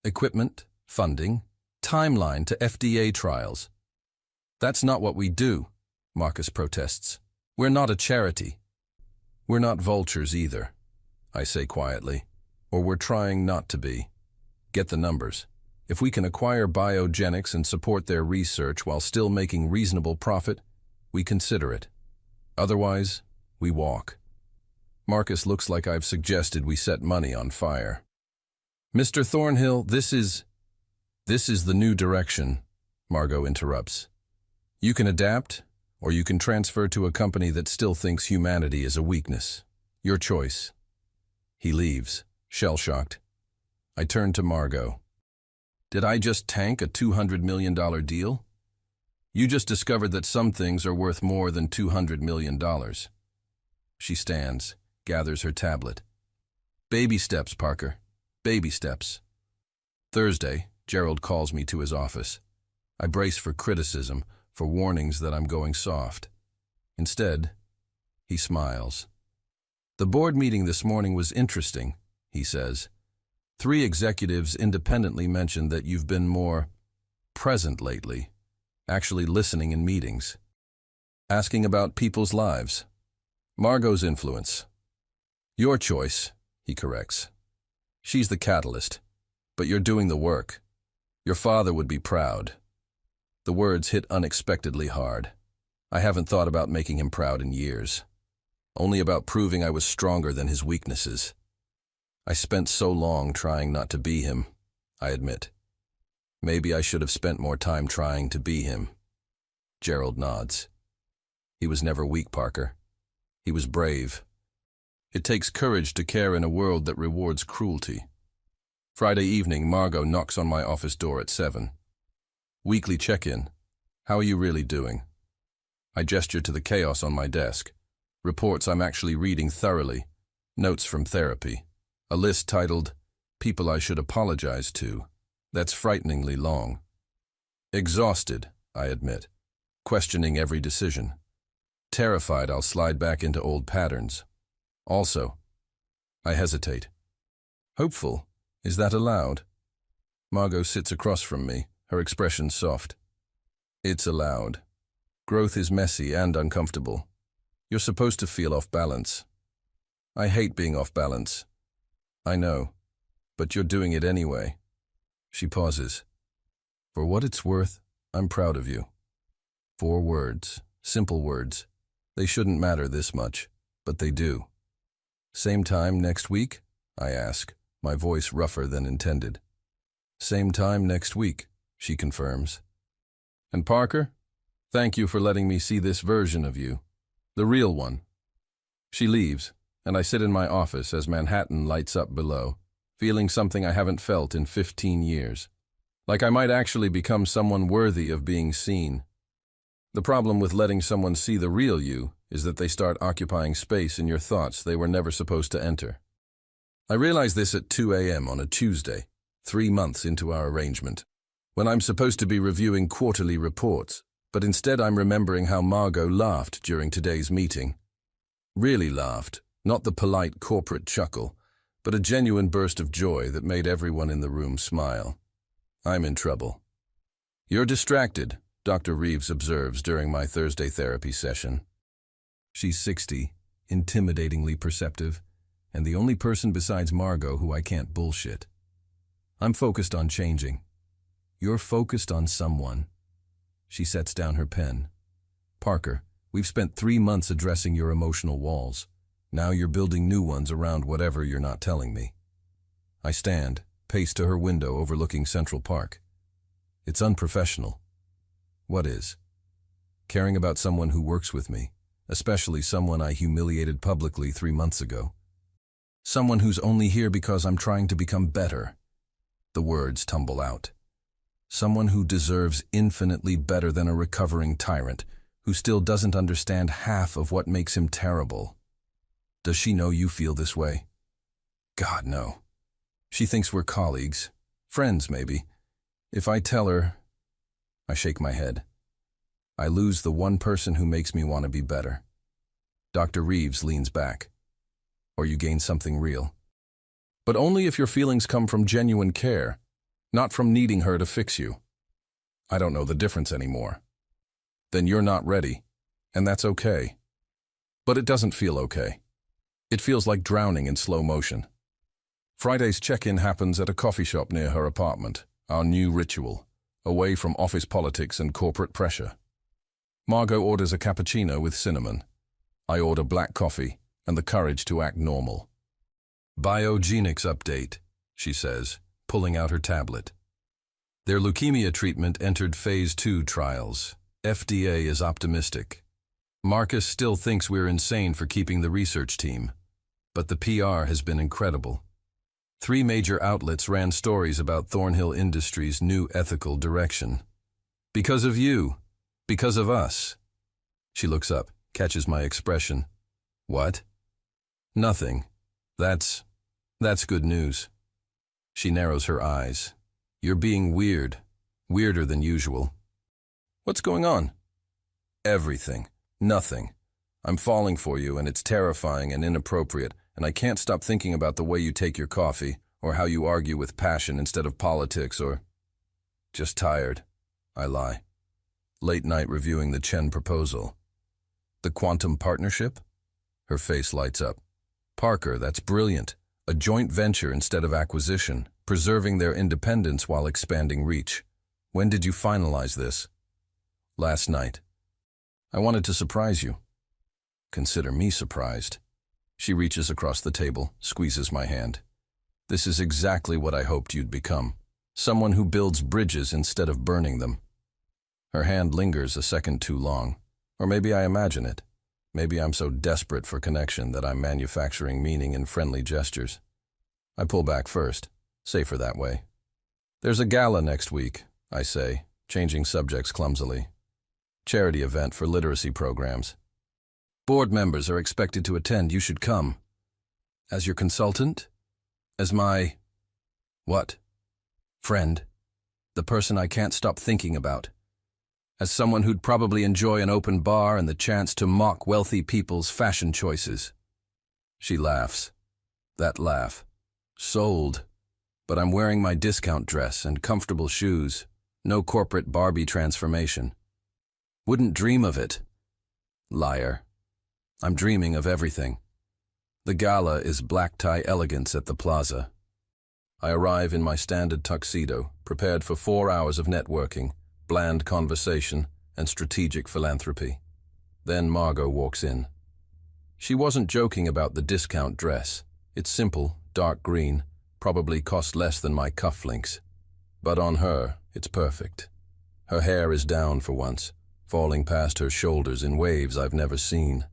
Equipment, funding, timeline to FDA trials. That's not what we do, Marcus protests. We're not a charity. We're not vultures either, I say quietly, or we're trying not to be. Get the numbers. If we can acquire Biogenics and support their research while still making reasonable profit, we consider it. Otherwise, we walk. Marcus looks like I've suggested we set money on fire. Mr. Thornhill, this is the new direction, Margot interrupts. You can adapt, or you can transfer to a company that still thinks humanity is a weakness. Your choice. He leaves, shell-shocked. I turn to Margot. Did I just tank a $200 million deal? You just discovered that some things are worth more than $200 million. She stands, gathers her tablet. Baby steps, Parker. Baby steps. Thursday, Gerald calls me to his office. I brace for criticism, for warnings that I'm going soft. Instead, he smiles. The board meeting this morning was interesting, he says. 3 executives independently mentioned that you've been more present lately, actually listening in meetings, asking about people's lives. Margot's influence. Your choice, he corrects. She's the catalyst, but you're doing the work. Your father would be proud. The words hit unexpectedly hard. I haven't thought about making him proud in years. Only about proving I was stronger than his weaknesses. I spent so long trying not to be him, I admit. Maybe I should have spent more time trying to be him. Gerald nods. He was never weak, Parker. He was brave. It takes courage to care in a world that rewards cruelty. Friday evening, Margot knocks on my office door at 7. Weekly check-in. How are you really doing? I gesture to the chaos on my desk. Reports I'm actually reading thoroughly. Notes from therapy. A list titled, People I Should Apologize To. That's frighteningly long. Exhausted, I admit, questioning every decision. Terrified I'll slide back into old patterns. Also, I hesitate. Hopeful, is that allowed? Margot sits across from me, her expression soft. It's allowed. Growth is messy and uncomfortable. You're supposed to feel off balance. I hate being off balance. I know, but you're doing it anyway. She pauses. For what it's worth, I'm proud of you. 4 words, simple words. They shouldn't matter this much, but they do. Same time next week? I ask, my voice rougher than intended. Same time next week, she confirms. And Parker, thank you for letting me see this version of you. The real one. She leaves, and I sit in my office as Manhattan lights up below, feeling something I haven't felt in 15 years. Like I might actually become someone worthy of being seen. The problem with letting someone see the real you is that they start occupying space in your thoughts they were never supposed to enter. I realize this at 2 a.m. on a Tuesday, 3 months into our arrangement, when I'm supposed to be reviewing quarterly reports, but instead I'm remembering how Margot laughed during today's meeting. Really laughed, not the polite corporate chuckle, but a genuine burst of joy that made everyone in the room smile. I'm in trouble. You're distracted, Dr. Reeves observes during my Thursday therapy session. She's 60, intimidatingly perceptive, and the only person besides Margot who I can't bullshit. I'm focused on changing. You're focused on someone. She sets down her pen. Parker, we've spent 3 months addressing your emotional walls. Now you're building new ones around whatever you're not telling me. I stand, pace to her window overlooking Central Park. It's unprofessional. What is? Caring about someone who works with me, especially someone I humiliated publicly 3 months ago. Someone who's only here because I'm trying to become better. The words tumble out. Someone who deserves infinitely better than a recovering tyrant, who still doesn't understand half of what makes him terrible. Does she know you feel this way? God, no. She thinks we're colleagues. Friends, maybe. If I tell her, I shake my head. I lose the one person who makes me want to be better. Dr. Reeves leans back. Or you gain something real. But only if your feelings come from genuine care, not from needing her to fix you. I don't know the difference anymore. Then you're not ready, and that's okay. But it doesn't feel okay. It feels like drowning in slow motion. Friday's check-in happens at a coffee shop near her apartment, our new ritual, away from office politics and corporate pressure. Margot orders a cappuccino with cinnamon. I order black coffee and the courage to act normal. Biogenics update, she says, pulling out her tablet. Their leukemia treatment entered phase 2 trials. FDA is optimistic. Marcus still thinks we're insane for keeping the research team, but the PR has been incredible. 3 major outlets ran stories about Thornhill Industries' new ethical direction. Because of you. Because of us. She looks up, catches my expression. What? Nothing. That's good news. She narrows her eyes. You're being weird. Weirder than usual. What's going on? Everything. Nothing. I'm falling for you, and it's terrifying and inappropriate, and I can't stop thinking about the way you take your coffee, or how you argue with passion instead of politics, or... Just tired. I lie. Late night reviewing the Chen proposal. The quantum partnership? Her face lights up. Parker, that's brilliant. A joint venture instead of acquisition, preserving their independence while expanding reach. When did you finalize this? Last night. I wanted to surprise you. Consider me surprised. She reaches across the table, squeezes my hand. This is exactly what I hoped you'd become. Someone who builds bridges instead of burning them. Her hand lingers a second too long. Or maybe I imagine it. Maybe I'm so desperate for connection that I'm manufacturing meaning in friendly gestures. I pull back first, safer that way. There's a gala next week, I say, changing subjects clumsily. Charity event for literacy programs. Board members are expected to attend. You should come. As your consultant? As my... what? Friend. The person I can't stop thinking about. As someone who'd probably enjoy an open bar and the chance to mock wealthy people's fashion choices. She laughs. That laugh. Sold. But I'm wearing my discount dress and comfortable shoes. No corporate Barbie transformation. Wouldn't dream of it. Liar. I'm dreaming of everything. The gala is black tie elegance at the plaza. I arrive in my standard tuxedo, prepared for 4 hours of networking, bland conversation, and strategic philanthropy. Then Margot walks in. She wasn't joking about the discount dress. It's simple, dark green, probably cost less than my cufflinks. But on her, it's perfect. Her hair is down for once, falling past her shoulders in waves I've never seen.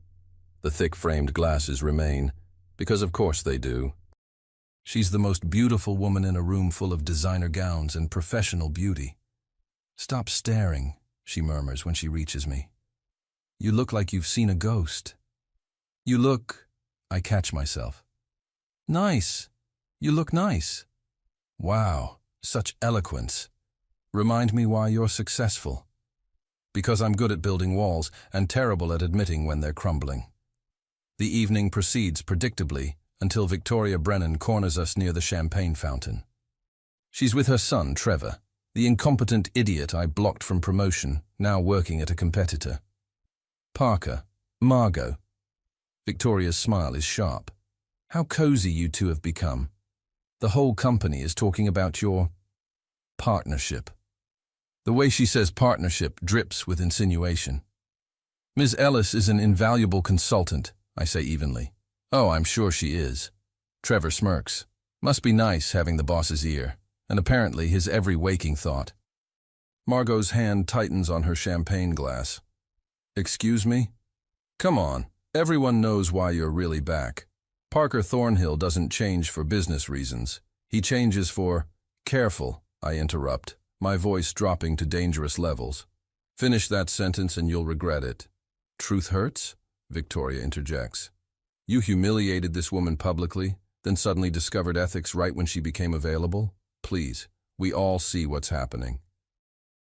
The thick-framed glasses remain, because of course they do. She's the most beautiful woman in a room full of designer gowns and professional beauty. Stop staring, she murmurs when she reaches me. You look like you've seen a ghost. You look... I catch myself. Nice. You look nice. Wow, such eloquence. Remind me why you're successful. Because I'm good at building walls and terrible at admitting when they're crumbling. The evening proceeds predictably until Victoria Brennan corners us near the champagne fountain. She's with her son, Trevor, the incompetent idiot I blocked from promotion, now working at a competitor. Parker, Margot. Victoria's smile is sharp. How cozy you two have become. The whole company is talking about your partnership. The way she says partnership drips with insinuation. Ms. Ellis is an invaluable consultant, I say evenly. Oh, I'm sure she is. Trevor smirks. Must be nice having the boss's ear, and apparently his every waking thought. Margot's hand tightens on her champagne glass. Excuse me? Come on, everyone knows why you're really back. Parker Thornhill doesn't change for business reasons. He changes for... Careful, I interrupt, my voice dropping to dangerous levels. Finish that sentence and you'll regret it. Truth hurts? Victoria interjects. You humiliated this woman publicly, then suddenly discovered ethics right when she became available? Please, we all see what's happening.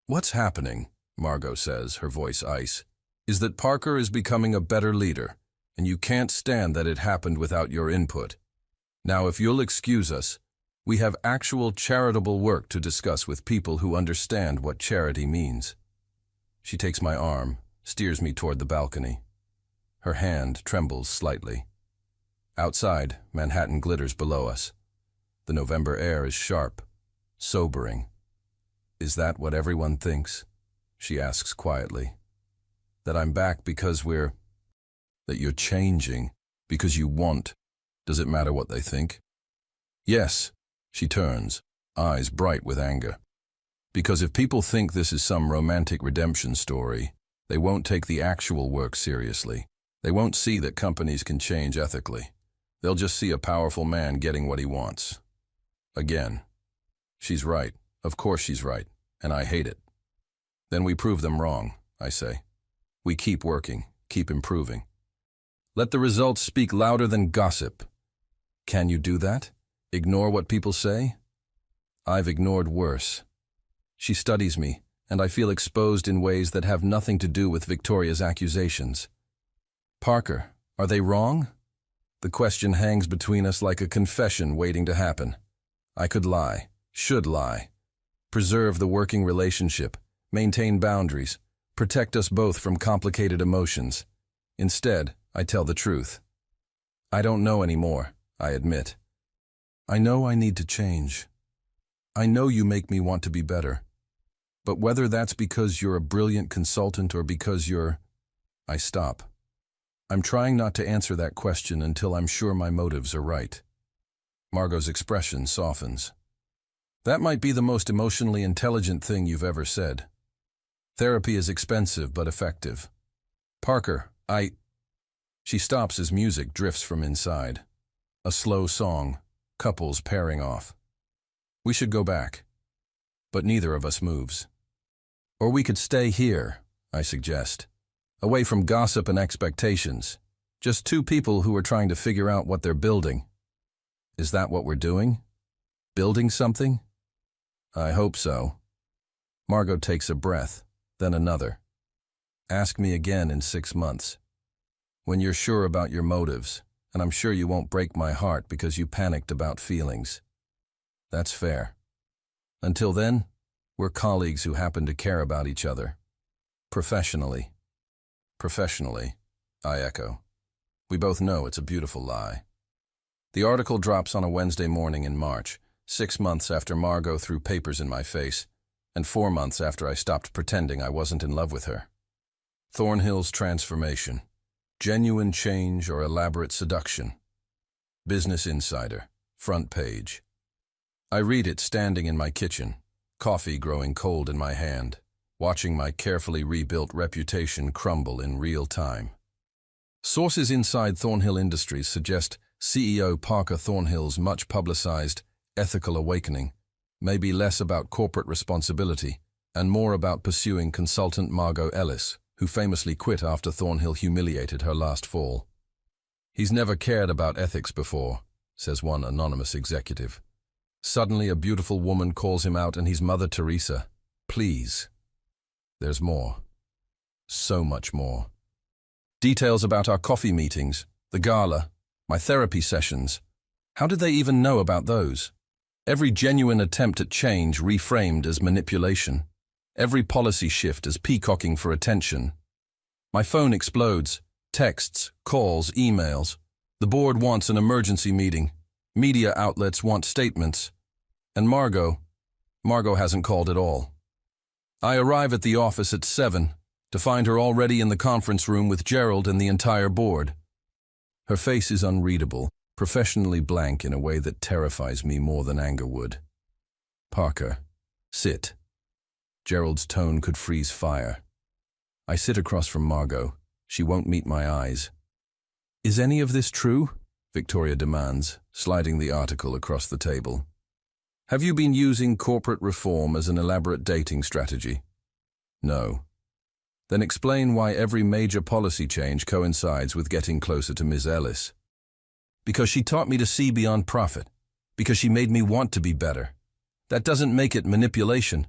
What's happening, Margot says, her voice ice, is that Parker is becoming a better leader, and you can't stand that it happened without your input. Now, if you'll excuse us, we have actual charitable work to discuss with people who understand what charity means. She takes my arm, steers me toward the balcony. Her hand trembles slightly. Outside, Manhattan glitters below us. The November air is sharp, sobering. Is that what everyone thinks? She asks quietly. That I'm back because we're... That you're changing, because you want. Does it matter what they think? Yes, she turns, eyes bright with anger. Because if people think this is some romantic redemption story, they won't take the actual work seriously. They won't see that companies can change ethically. They'll just see a powerful man getting what he wants. Again. She's right. Of course she's right. And I hate it. Then we prove them wrong, I say. We keep working, keep improving. Let the results speak louder than gossip. Can you do that? Ignore what people say? I've ignored worse. She studies me, and I feel exposed in ways that have nothing to do with Victoria's accusations. Parker, are they wrong? The question hangs between us like a confession waiting to happen. I could lie, should lie. Preserve the working relationship, maintain boundaries, protect us both from complicated emotions. Instead, I tell the truth. I don't know anymore, I admit. I know I need to change. I know you make me want to be better. But whether that's because you're a brilliant consultant or because you're... I stop. I'm trying not to answer that question until I'm sure my motives are right. Margot's expression softens. That might be the most emotionally intelligent thing you've ever said. Therapy is expensive but effective. Parker, She stops as music drifts from inside. A slow song, couples pairing off. We should go back. But neither of us moves. Or we could stay here, I suggest. Away from gossip and expectations. Just two people who are trying to figure out what they're building. Is that what we're doing? Building something? I hope so. Margot takes a breath, then another. Ask me again in 6 months. When you're sure about your motives, and I'm sure you won't break my heart because you panicked about feelings. That's fair. Until then, we're colleagues who happen to care about each other. Professionally. Professionally, I echo. We both know it's a beautiful lie. The article drops on a Wednesday morning in March, 6 months after Margot threw papers in my face, and 4 months after I stopped pretending I wasn't in love with her. Thornhill's transformation. Genuine change or elaborate seduction. Business Insider, front page. I read it standing in my kitchen, coffee growing cold in my hand, watching my carefully rebuilt reputation crumble in real time. Sources inside Thornhill Industries suggest CEO Parker Thornhill's much-publicized ethical awakening may be less about corporate responsibility and more about pursuing consultant Margot Ellis, who famously quit after Thornhill humiliated her last fall. He's never cared about ethics before, says one anonymous executive. Suddenly a beautiful woman calls him out and he's Mother Teresa. Please. There's more. So much more. Details about our coffee meetings, the gala, my therapy sessions. How did they even know about those? Every genuine attempt at change reframed as manipulation. Every policy shift as peacocking for attention. My phone explodes. Texts, calls, emails. The board wants an emergency meeting. Media outlets want statements. And Margot hasn't called at all. I arrive at the office at 7 to find her already in the conference room with Gerald and the entire board. Her face is unreadable, professionally blank in a way that terrifies me more than anger would. Parker, sit. Gerald's tone could freeze fire. I sit across from Margot. She won't meet my eyes. Is any of this true? Victoria demands, sliding the article across the table. Have you been using corporate reform as an elaborate dating strategy? No. Then explain why every major policy change coincides with getting closer to Ms. Ellis. Because she taught me to see beyond profit. Because she made me want to be better. That doesn't make it manipulation.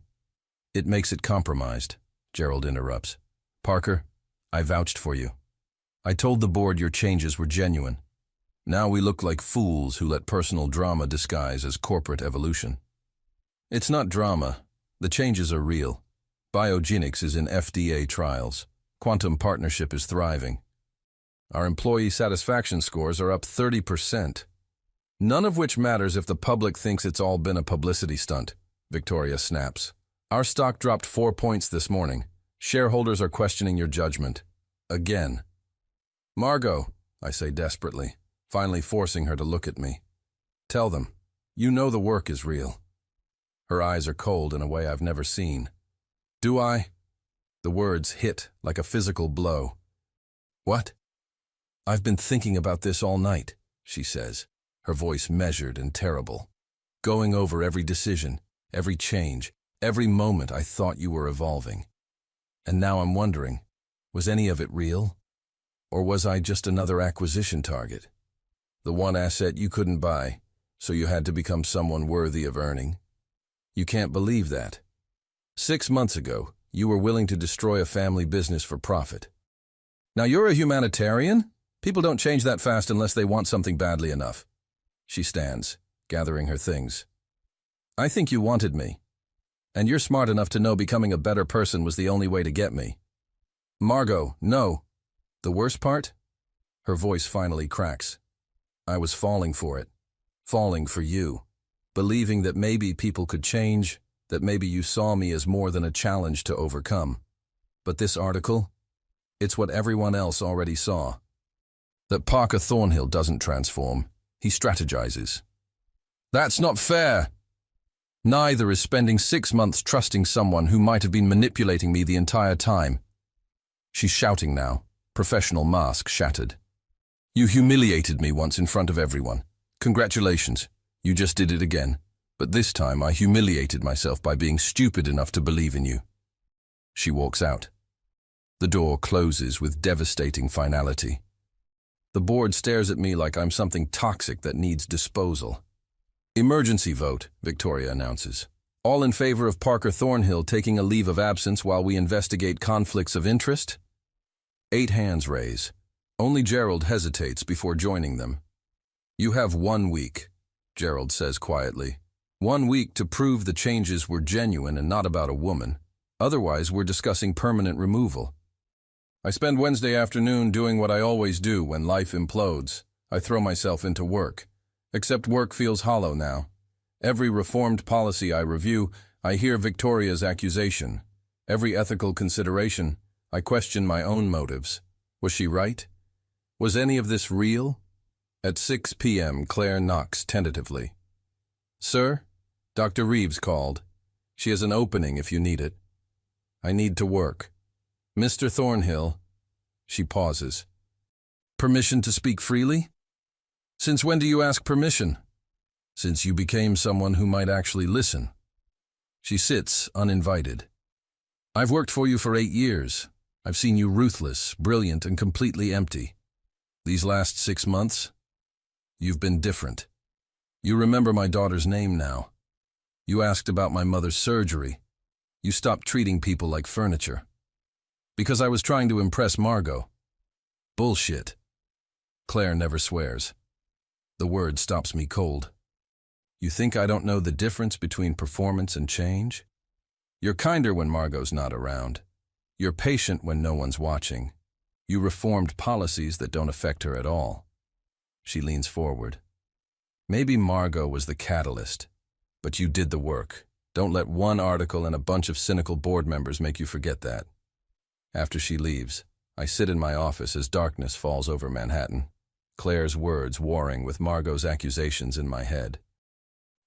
It makes it compromised, Gerald interrupts. Parker, I vouched for you. I told the board your changes were genuine. Now we look like fools who let personal drama disguise as corporate evolution. It's not drama. The changes are real. Biogenics is in FDA trials. Quantum partnership is thriving. Our employee satisfaction scores are up 30%. None of which matters if the public thinks it's all been a publicity stunt, Victoria snaps. Our stock dropped 4 points this morning. Shareholders are questioning your judgment. Again. Margot, I say desperately, finally forcing her to look at me. Tell them, you know the work is real. Her eyes are cold in a way I've never seen. Do I? The words hit like a physical blow. What? I've been thinking about this all night, she says, her voice measured and terrible. Going over every decision, every change, every moment I thought you were evolving. And now I'm wondering, was any of it real? Or was I just another acquisition target? The one asset you couldn't buy, so you had to become someone worthy of earning? You can't believe that. 6 months ago, you were willing to destroy a family business for profit. Now you're a humanitarian? People don't change that fast unless they want something badly enough. She stands, gathering her things. I think you wanted me. And you're smart enough to know becoming a better person was the only way to get me. Margot, no. The worst part? Her voice finally cracks. I was falling for it. Falling for you. Believing that maybe people could change, that maybe you saw me as more than a challenge to overcome. But this article? It's what everyone else already saw. That Parker Thornhill doesn't transform. He strategizes. That's not fair. Neither is spending 6 months trusting someone who might have been manipulating me the entire time. She's shouting now, professional mask shattered. You humiliated me once in front of everyone. Congratulations, you just did it again. But this time I humiliated myself by being stupid enough to believe in you. She walks out. The door closes with devastating finality. The board stares at me like I'm something toxic that needs disposal. Emergency vote, Victoria announces. All in favor of Parker Thornhill taking a leave of absence while we investigate conflicts of interest? 8 hands raise. Only Gerald hesitates before joining them. You have 1 week, Gerald says quietly. 1 week to prove the changes were genuine and not about a woman. Otherwise, we're discussing permanent removal. I spend Wednesday afternoon doing what I always do when life implodes. I throw myself into work. Except work feels hollow now. Every reformed policy I review, I hear Victoria's accusation. Every ethical consideration, I question my own motives. Was she right? Was any of this real? At 6 p.m., Claire knocks tentatively. Sir, Dr. Reeves called. She has an opening if you need it. I need to work. Mr. Thornhill. She pauses. Permission to speak freely? Since when do you ask permission? Since you became someone who might actually listen. She sits, uninvited. I've worked for you for 8 years. I've seen you ruthless, brilliant, and completely empty. These last 6 months, you've been different. You remember my daughter's name now. You asked about my mother's surgery. You stopped treating people like furniture. Because I was trying to impress Margot. Bullshit. Claire never swears. The word stops me cold. You think I don't know the difference between performance and change? You're kinder when Margot's not around. You're patient when no one's watching. You reformed policies that don't affect her at all. She leans forward. Maybe Margot was the catalyst, but you did the work. Don't let one article and a bunch of cynical board members make you forget that. After she leaves, I sit in my office as darkness falls over Manhattan, Claire's words warring with Margot's accusations in my head.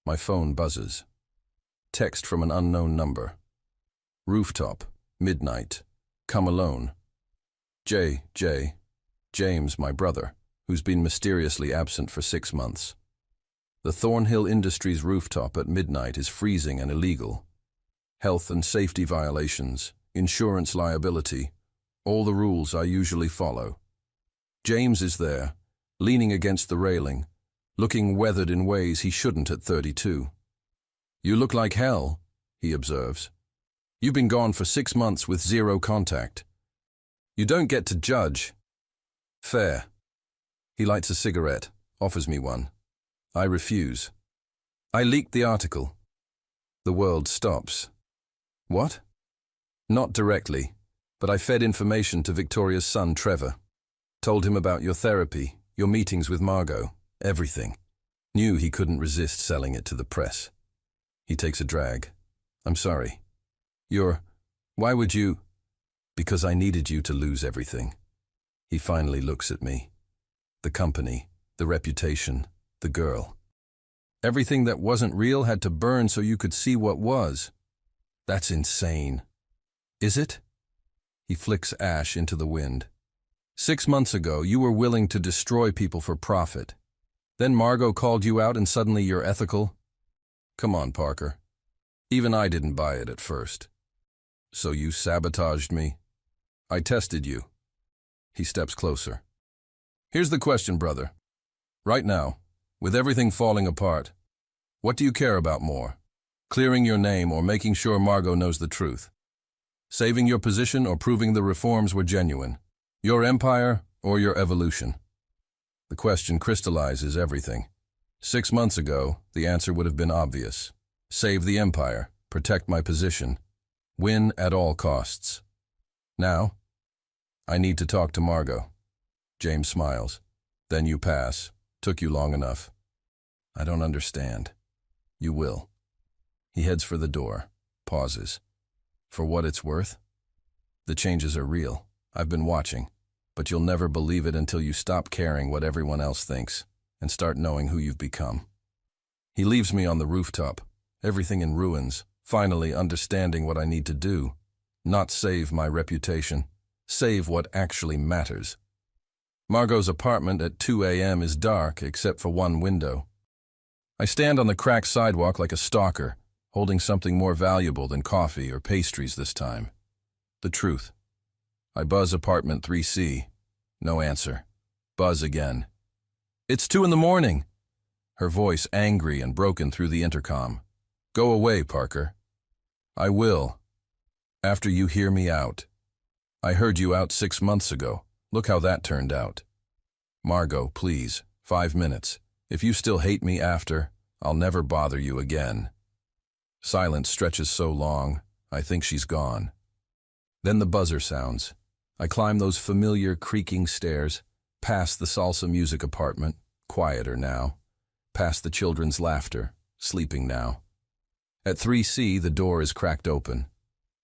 My phone buzzes. Text from an unknown number. Rooftop, midnight, come alone. James, my brother, who's been mysteriously absent for 6 months. The Thornhill Industries rooftop at midnight is freezing and illegal. Health and safety violations, insurance liability, all the rules I usually follow. James is there, leaning against the railing, looking weathered in ways he shouldn't at 32. You look like hell, he observes. You've been gone for 6 months with 0 contact. You don't get to judge. Fair. He lights a cigarette, offers me one. I refuse. I leaked the article. The world stops. What? Not directly, but I fed information to Victoria's son, Trevor. Told him about your therapy, your meetings with Margot, everything. Knew he couldn't resist selling it to the press. He takes a drag. I'm sorry. Why would you? Because I needed you to lose everything. He finally looks at me. The company, the reputation, the girl. Everything that wasn't real had to burn so you could see what was. That's insane. Is it? He flicks ash into the wind. 6 months ago, you were willing to destroy people for profit. Then Margot called you out and suddenly you're ethical? Come on, Parker. Even I didn't buy it at first. So you sabotaged me? I tested you. He steps closer. Here's the question, brother. Right now, with everything falling apart, what do you care about more? Clearing your name or making sure Margot knows the truth? Saving your position or proving the reforms were genuine? Your empire or your evolution? The question crystallizes everything. 6 months ago, the answer would have been obvious. Save the empire, protect my position, win at all costs. Now, I need to talk to Margot. James smiles. Then you pass. Took you long enough. I don't understand. You will. He heads for the door, pauses. For what it's worth? The changes are real. I've been watching. But you'll never believe it until you stop caring what everyone else thinks and start knowing who you've become. He leaves me on the rooftop, everything in ruins, finally understanding what I need to do. Not save my reputation, save what actually matters. Margot's apartment at 2 a.m. is dark except for one window. I stand on the cracked sidewalk like a stalker, holding something more valuable than coffee or pastries this time. The truth. I buzz apartment 3C. No answer. Buzz again. It's 2 in the morning. Her voice angry and broken through the intercom. Go away, Parker. I will. After you hear me out. I heard you out 6 months ago. Look how that turned out. Margot, please, 5 minutes. If you still hate me after, I'll never bother you again. Silence stretches so long, I think she's gone. Then the buzzer sounds. I climb those familiar creaking stairs, past the salsa music apartment, quieter now, past the children's laughter, sleeping now. At 3C, the door is cracked open.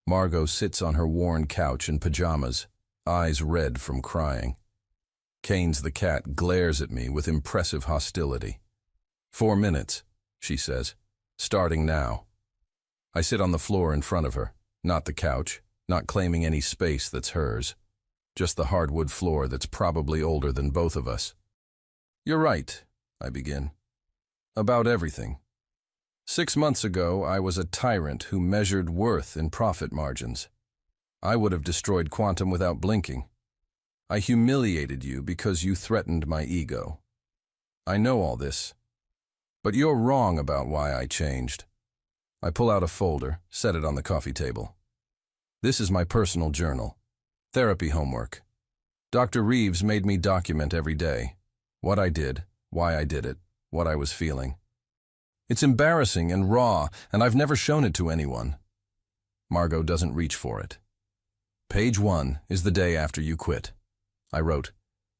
Margot sits on her worn couch in pajamas, eyes red from crying. Canes the cat glares at me with impressive hostility. 4 minutes, she says, starting now. I sit on the floor in front of her, not the couch, not claiming any space that's hers. Just the hardwood floor that's probably older than both of us. You're right, I begin. About everything. 6 months ago, I was a tyrant who measured worth in profit margins. I would have destroyed Quantum without blinking. I humiliated you because you threatened my ego. I know all this. But you're wrong about why I changed. I pull out a folder, set it on the coffee table. This is my personal journal. Therapy homework. Dr. Reeves made me document every day. What I did, why I did it, what I was feeling. It's embarrassing and raw, and I've never shown it to anyone. Margot doesn't reach for it. Page 1 is the day after you quit. I wrote,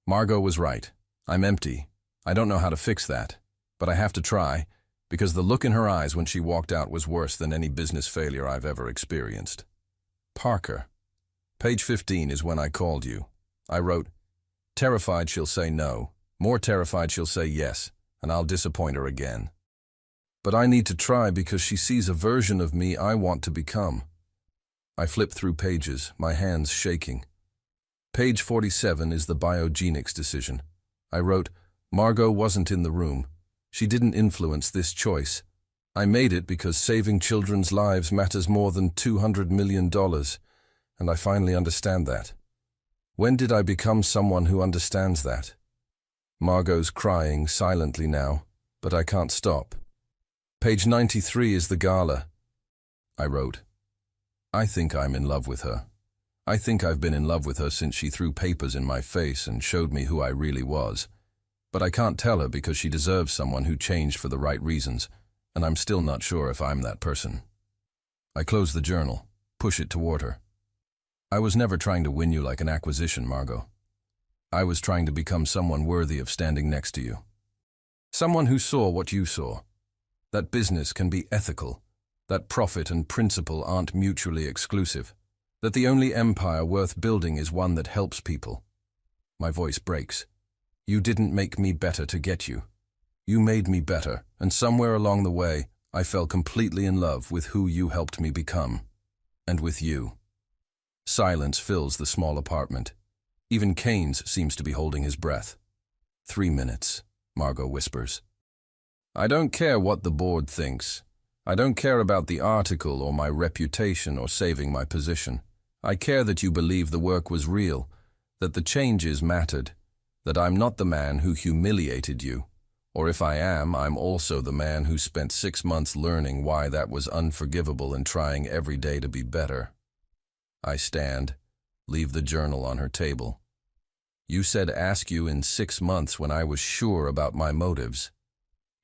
Margot was right. I'm empty. I don't know how to fix that, but I have to try, because the look in her eyes when she walked out was worse than any business failure I've ever experienced. Parker. Page 15 is when I called you. I wrote, terrified she'll say no, more terrified she'll say yes, and I'll disappoint her again. But I need to try because she sees a version of me I want to become. I flip through pages, my hands shaking. Page 47 is the biogenics decision. I wrote, Margot wasn't in the room. She didn't influence this choice. I made it because saving children's lives matters more than $200 million, and I finally understand that. When did I become someone who understands that? Margot's crying silently now, but I can't stop. Page 93 is the gala. I wrote, I think I'm in love with her. I think I've been in love with her since she threw papers in my face and showed me who I really was. But I can't tell her because she deserves someone who changed for the right reasons, and I'm still not sure if I'm that person. I close the journal, push it toward her. I was never trying to win you like an acquisition, Margot. I was trying to become someone worthy of standing next to you. Someone who saw what you saw. That business can be ethical, that profit and principle aren't mutually exclusive, that the only empire worth building is one that helps people. My voice breaks. You didn't make me better to get you. You made me better, and somewhere along the way, I fell completely in love with who you helped me become. And with you. Silence fills the small apartment. Even Keynes seems to be holding his breath. 3 minutes, Margot whispers. I don't care what the board thinks. I don't care about the article or my reputation or saving my position. I care that you believe the work was real, that the changes mattered, that I'm not the man who humiliated you, or if I am, I'm also the man who spent 6 months learning why that was unforgivable and trying every day to be better. I stand, leave the journal on her table. You said ask you in 6 months when I was sure about my motives.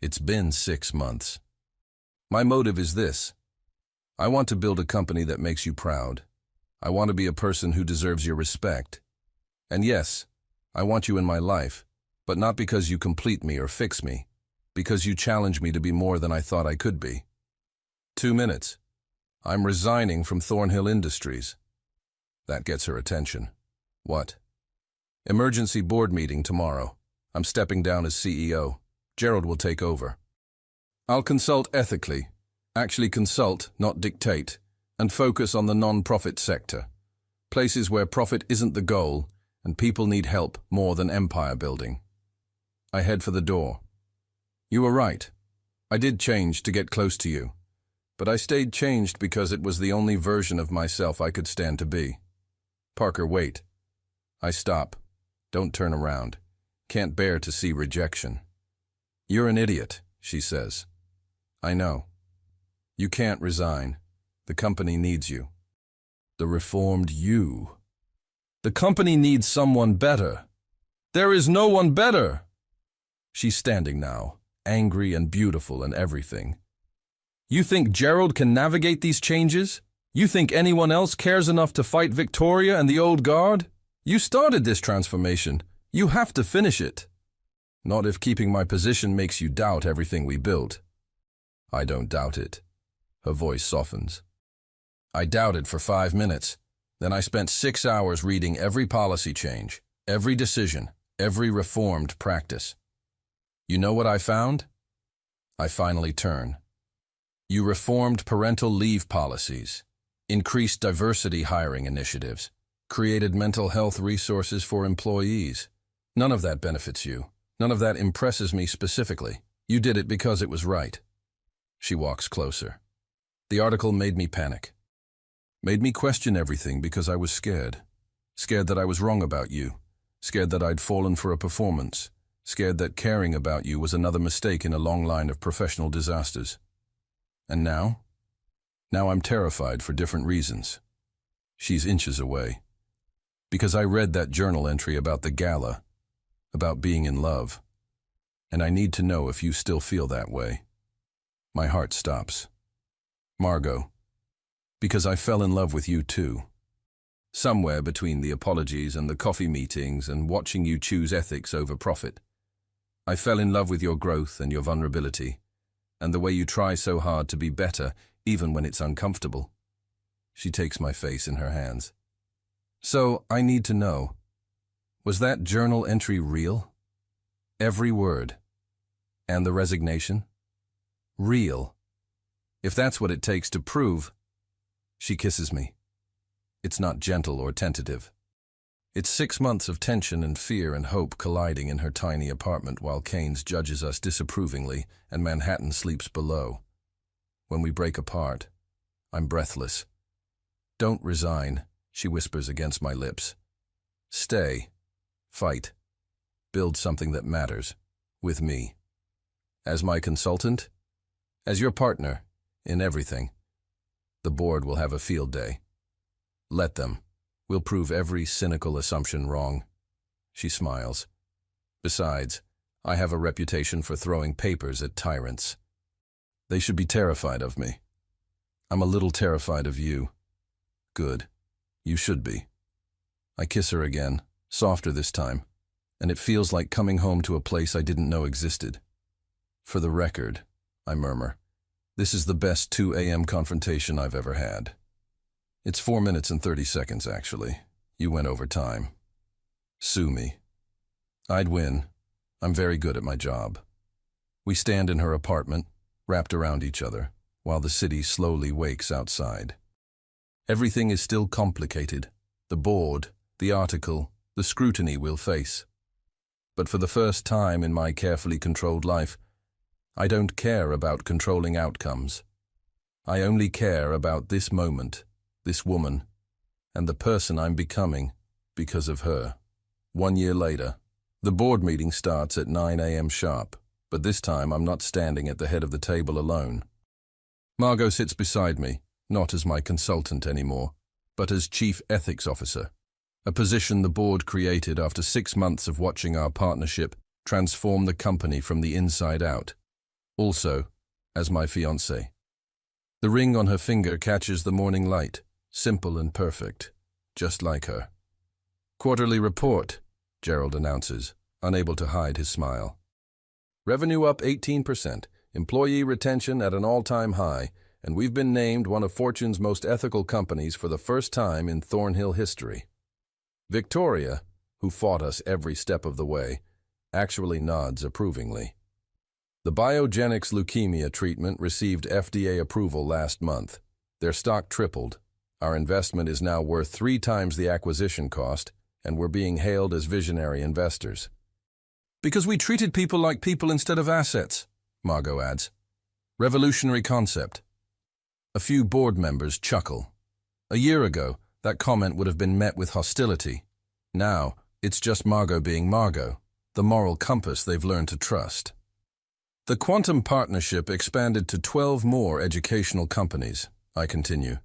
It's been 6 months. My motive is this. I want to build a company that makes you proud. I want to be a person who deserves your respect. And yes, I want you in my life, but not because you complete me or fix me, because you challenge me to be more than I thought I could be. 2 minutes. I'm resigning from Thornhill Industries. That gets her attention. What? Emergency board meeting tomorrow. I'm stepping down as CEO. Gerald will take over. I'll consult ethically, actually consult, not dictate, and focus on the non-profit sector. Places where profit isn't the goal, and people need help more than empire building. I head for the door. You were right. I did change to get close to you. But I stayed changed because it was the only version of myself I could stand to be. Parker, wait. I stop. Don't turn around. Can't bear to see rejection. You're an idiot, she says. I know. You can't resign. The company needs you. The reformed you. The company needs someone better. There is no one better. She's standing now, angry and beautiful and everything. You think Gerald can navigate these changes? You think anyone else cares enough to fight Victoria and the old guard? You started this transformation. You have to finish it. Not if keeping my position makes you doubt everything we built. I don't doubt it. Her voice softens. I doubted for 5 minutes. Then I spent 6 hours reading every policy change, every decision, every reformed practice. You know what I found? I finally turn. You reformed parental leave policies, increased diversity hiring initiatives, created mental health resources for employees. None of that benefits you. None of that impresses me specifically. You did it because it was right. She walks closer. The article made me panic. Made me question everything because I was scared. Scared that I was wrong about you. Scared that I'd fallen for a performance. Scared that caring about you was another mistake in a long line of professional disasters. And now? Now I'm terrified for different reasons. She's inches away. Because I read that journal entry about the gala, about being in love. And I need to know if you still feel that way. My heart stops. Margot. Because I fell in love with you too. Somewhere between the apologies and the coffee meetings and watching you choose ethics over profit. I fell in love with your growth and your vulnerability, and the way you try so hard to be better, even when it's uncomfortable. She takes my face in her hands. So, I need to know, was that journal entry real? Every word. And the resignation? Real. If that's what it takes to prove. She kisses me. It's not gentle or tentative. It's 6 months of tension and fear and hope colliding in her tiny apartment while Keynes judges us disapprovingly and Manhattan sleeps below. When we break apart, I'm breathless. Don't resign, she whispers against my lips. Stay. Fight. Build something that matters. With me. As my consultant? As your partner. In everything. The board will have a field day. Let them. We'll prove every cynical assumption wrong. She smiles. Besides, I have a reputation for throwing papers at tyrants. They should be terrified of me. I'm a little terrified of you. Good. You should be. I kiss her again, softer this time, and it feels like coming home to a place I didn't know existed. For the record, I murmur, this is the best 2 a.m. confrontation I've ever had. It's 4 minutes and 30 seconds, actually. You went over time. Sue me. I'd win. I'm very good at my job. We stand in her apartment, wrapped around each other, while the city slowly wakes outside. Everything is still complicated. The board, the article, the scrutiny we'll face. But for the first time in my carefully controlled life, I don't care about controlling outcomes. I only care about this moment, this woman, and the person I'm becoming because of her. 1 year later, the board meeting starts at 9 a.m. sharp, but this time I'm not standing at the head of the table alone. Margot sits beside me, not as my consultant anymore, but as Chief Ethics Officer, a position the board created after 6 months of watching our partnership transform the company from the inside out. Also, as my fiancée. The ring on her finger catches the morning light, simple and perfect, just like her. Quarterly report, Gerald announces, unable to hide his smile. Revenue up 18%, employee retention at an all-time high, and we've been named one of Fortune's most ethical companies for the first time in Thornhill history. Victoria, who fought us every step of the way, actually nods approvingly. The biogenics leukemia treatment received FDA approval last month. Their stock tripled. Our investment is now worth 3 times the acquisition cost, and we're being hailed as visionary investors. Because we treated people like people instead of assets, Margot adds. Revolutionary concept. A few board members chuckle. A year ago, that comment would have been met with hostility. Now, it's just Margot being Margot, the moral compass they've learned to trust. The quantum partnership expanded to 12 more educational companies, I continue.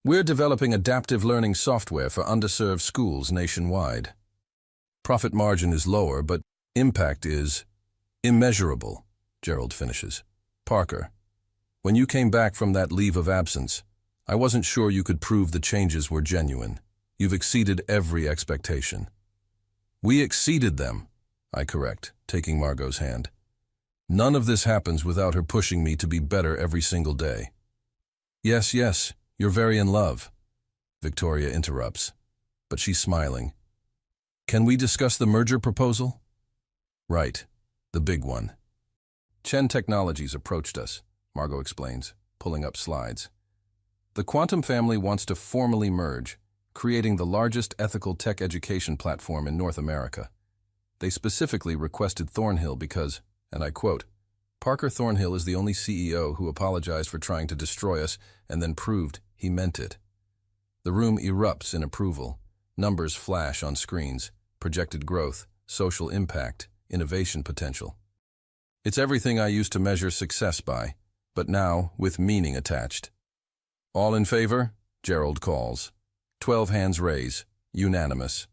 We're developing adaptive learning software for underserved schools nationwide. Profit margin is lower, but impact is immeasurable, Gerald finishes. Parker, when you came back from that leave of absence, I wasn't sure you could prove the changes were genuine. You've exceeded every expectation. We exceeded them, I correct, taking Margot's hand. None of this happens without her pushing me to be better every single day. Yes, you're very in love, Victoria interrupts, but she's smiling. Can we discuss the merger proposal? Right, the big one. Chen Technologies approached us, Margot explains, pulling up slides. The Quantum family wants to formally merge, creating the largest ethical tech education platform in North America. They specifically requested Thornhill because, and I quote, Parker Thornhill is the only CEO who apologized for trying to destroy us and then proved he meant it. The room erupts in approval. Numbers flash on screens, projected growth, social impact, innovation potential. It's everything I used to measure success by, but now with meaning attached. All in favor? Gerald calls. 12 hands raise, unanimous.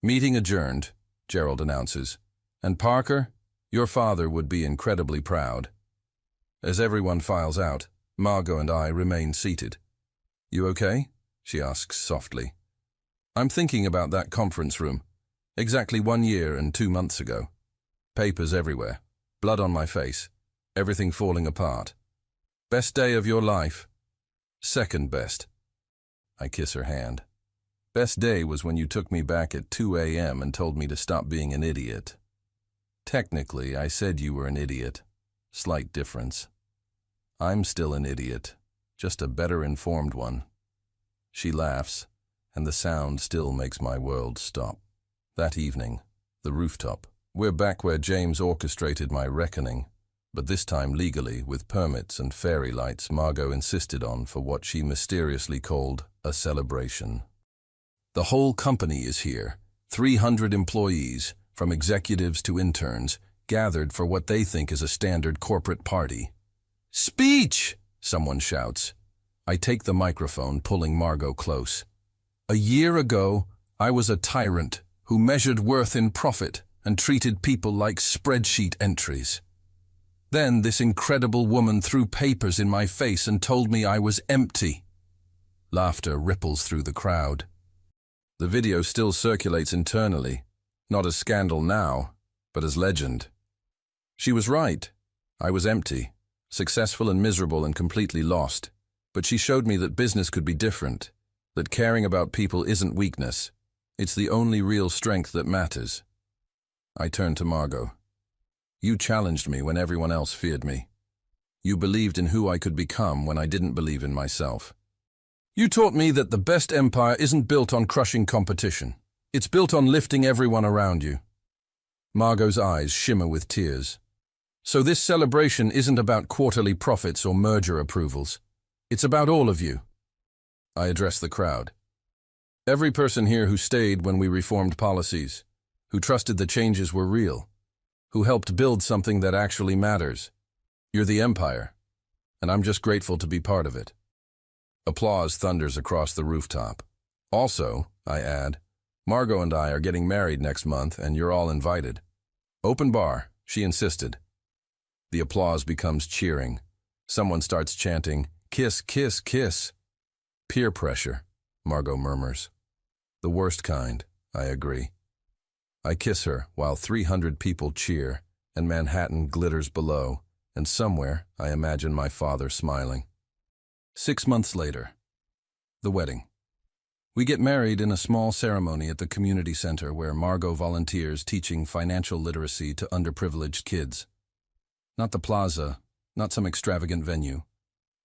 Meeting adjourned, Gerald announces. And Parker, your father would be incredibly proud. As everyone files out, Margot and I remain seated. You okay? She asks softly. I'm thinking about that conference room. Exactly 1 year and 2 months ago. Papers everywhere. Blood on my face. Everything falling apart. Best day of your life? Second best. I kiss her hand. Best day was when you took me back at 2 a.m. and told me to stop being an idiot. Technically, I said you were an idiot. Slight difference. I'm still an idiot, just a better informed one. She laughs, and the sound still makes my world stop. That evening, the rooftop. We're back where James orchestrated my reckoning, but this time legally with permits and fairy lights Margot insisted on for what she mysteriously called a celebration. The whole company is here, 300 employees, from executives to interns, gathered for what they think is a standard corporate party. Speech! Someone shouts. I take the microphone, pulling Margot close. A year ago, I was a tyrant who measured worth in profit and treated people like spreadsheet entries. Then this incredible woman threw papers in my face and told me I was empty. Laughter ripples through the crowd. The video still circulates internally, not as scandal now, but as legend. She was right. I was empty, successful and miserable and completely lost. But she showed me that business could be different, that caring about people isn't weakness. It's the only real strength that matters. I turned to Margot. You challenged me when everyone else feared me. You believed in who I could become when I didn't believe in myself. You taught me that the best empire isn't built on crushing competition. It's built on lifting everyone around you. Margot's eyes shimmer with tears. So this celebration isn't about quarterly profits or merger approvals. It's about all of you. I address the crowd. Every person here who stayed when we reformed policies, who trusted the changes were real, who helped build something that actually matters. You're the empire, and I'm just grateful to be part of it. Applause thunders across the rooftop. Also, I add, Margot and I are getting married next month, and you're all invited. Open bar, she insisted. The applause becomes cheering. Someone starts chanting, kiss, kiss, kiss. Peer pressure, Margot murmurs. The worst kind, I agree. I kiss her while 300 people cheer, and Manhattan glitters below, and somewhere I imagine my father smiling. 6 months later, the wedding. We get married in a small ceremony at the community center where Margot volunteers teaching financial literacy to underprivileged kids. Not the plaza, not some extravagant venue.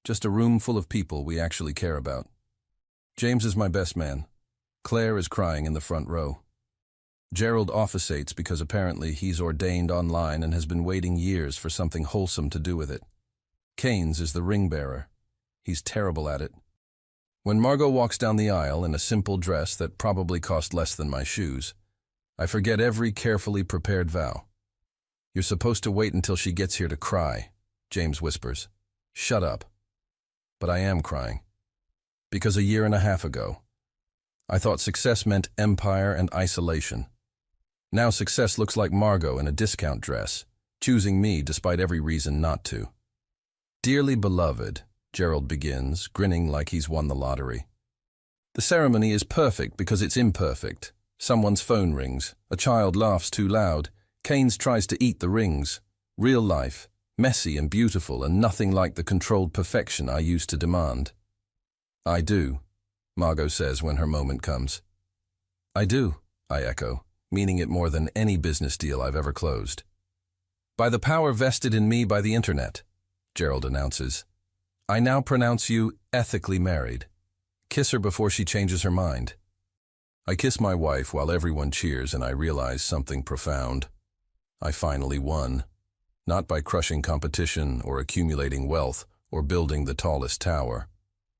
Just a room full of people we actually care about. James is my best man. Claire is crying in the front row. Gerald officiates because apparently he's ordained online and has been waiting years for something wholesome to do with it. Keynes is the ring bearer. He's terrible at it. When Margot walks down the aisle in a simple dress that probably cost less than my shoes, I forget every carefully prepared vow. "You're supposed to wait until she gets here to cry," James whispers. "Shut up." But I am crying. Because a year and a half ago, I thought success meant empire and isolation. Now success looks like Margot in a discount dress, choosing me despite every reason not to. "Dearly beloved," Gerald begins, grinning like he's won the lottery. The ceremony is perfect because it's imperfect. Someone's phone rings, a child laughs too loud, Keynes tries to eat the rings. Real life, messy and beautiful, and nothing like the controlled perfection I used to demand. "I do," Margot says when her moment comes. "I do," I echo, meaning it more than any business deal I've ever closed. "By the power vested in me by the internet," Gerald announces, "I now pronounce you ethically married. Kiss her before she changes her mind." I kiss my wife while everyone cheers, and I realize something profound. I finally won. Not by crushing competition or accumulating wealth or building the tallest tower.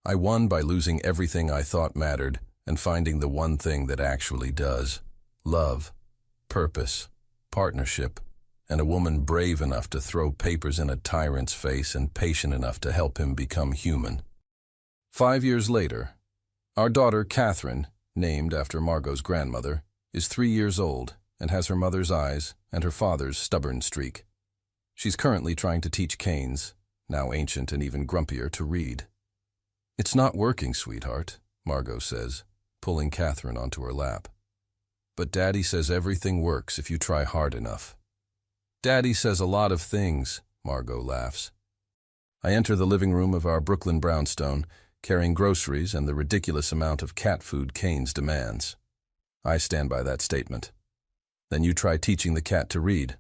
I won by losing everything I thought mattered and finding the one thing that actually does. Love, purpose, partnership, and a woman brave enough to throw papers in a tyrant's face and patient enough to help him become human. 5 years later, our daughter Catherine, named after Margot's grandmother, is 3 years old and has her mother's eyes and her father's stubborn streak. She's currently trying to teach Keynes, now ancient and even grumpier, to read. "It's not working, sweetheart," Margot says, pulling Catherine onto her lap. "But Daddy says everything works if you try hard enough." "Daddy says a lot of things," Margot laughs. I enter the living room of our Brooklyn brownstone, carrying groceries and the ridiculous amount of cat food Keynes demands. I stand by that statement. "Then you try teaching the cat to read.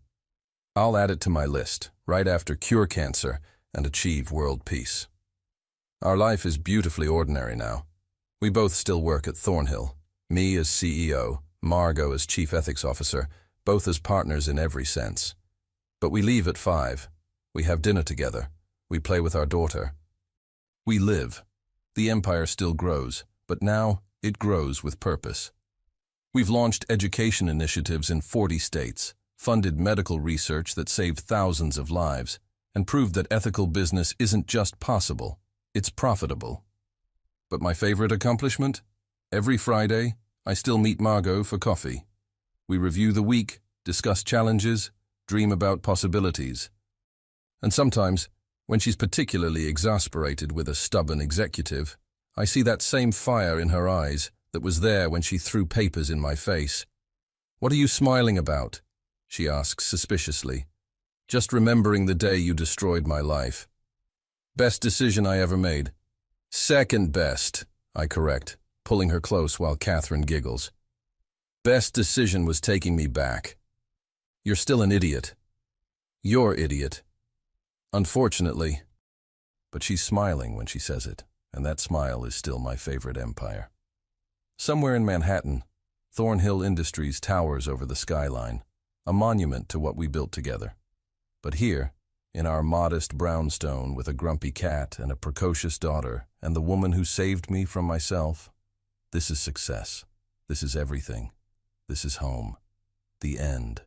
I'll add it to my list, right after cure cancer and achieve world peace." Our life is beautifully ordinary now. We both still work at Thornhill, me as CEO, Margot as Chief Ethics Officer, both as partners in every sense. But we leave at 5. We have dinner together. We play with our daughter. We live. The empire still grows, but now it grows with purpose. We've launched education initiatives in 40 states, funded medical research that saved thousands of lives, and proved that ethical business isn't just possible, it's profitable. But my favorite accomplishment? Every Friday, I still meet Margot for coffee. We review the week, discuss challenges, dream about possibilities. And sometimes, when she's particularly exasperated with a stubborn executive, I see that same fire in her eyes that was there when she threw papers in my face. "What are you smiling about?" she asks suspiciously. "Just remembering the day you destroyed my life." "Best decision I ever made." "Second best," I correct, pulling her close while Catherine giggles. "Best decision was taking me back." "You're still an idiot." "You're idiot." "Unfortunately." But she's smiling when she says it, and that smile is still my favorite empire. Somewhere in Manhattan, Thornhill Industries towers over the skyline, a monument to what we built together. But here, in our modest brownstone with a grumpy cat and a precocious daughter and the woman who saved me from myself, this is success. This is everything. This is home. The end.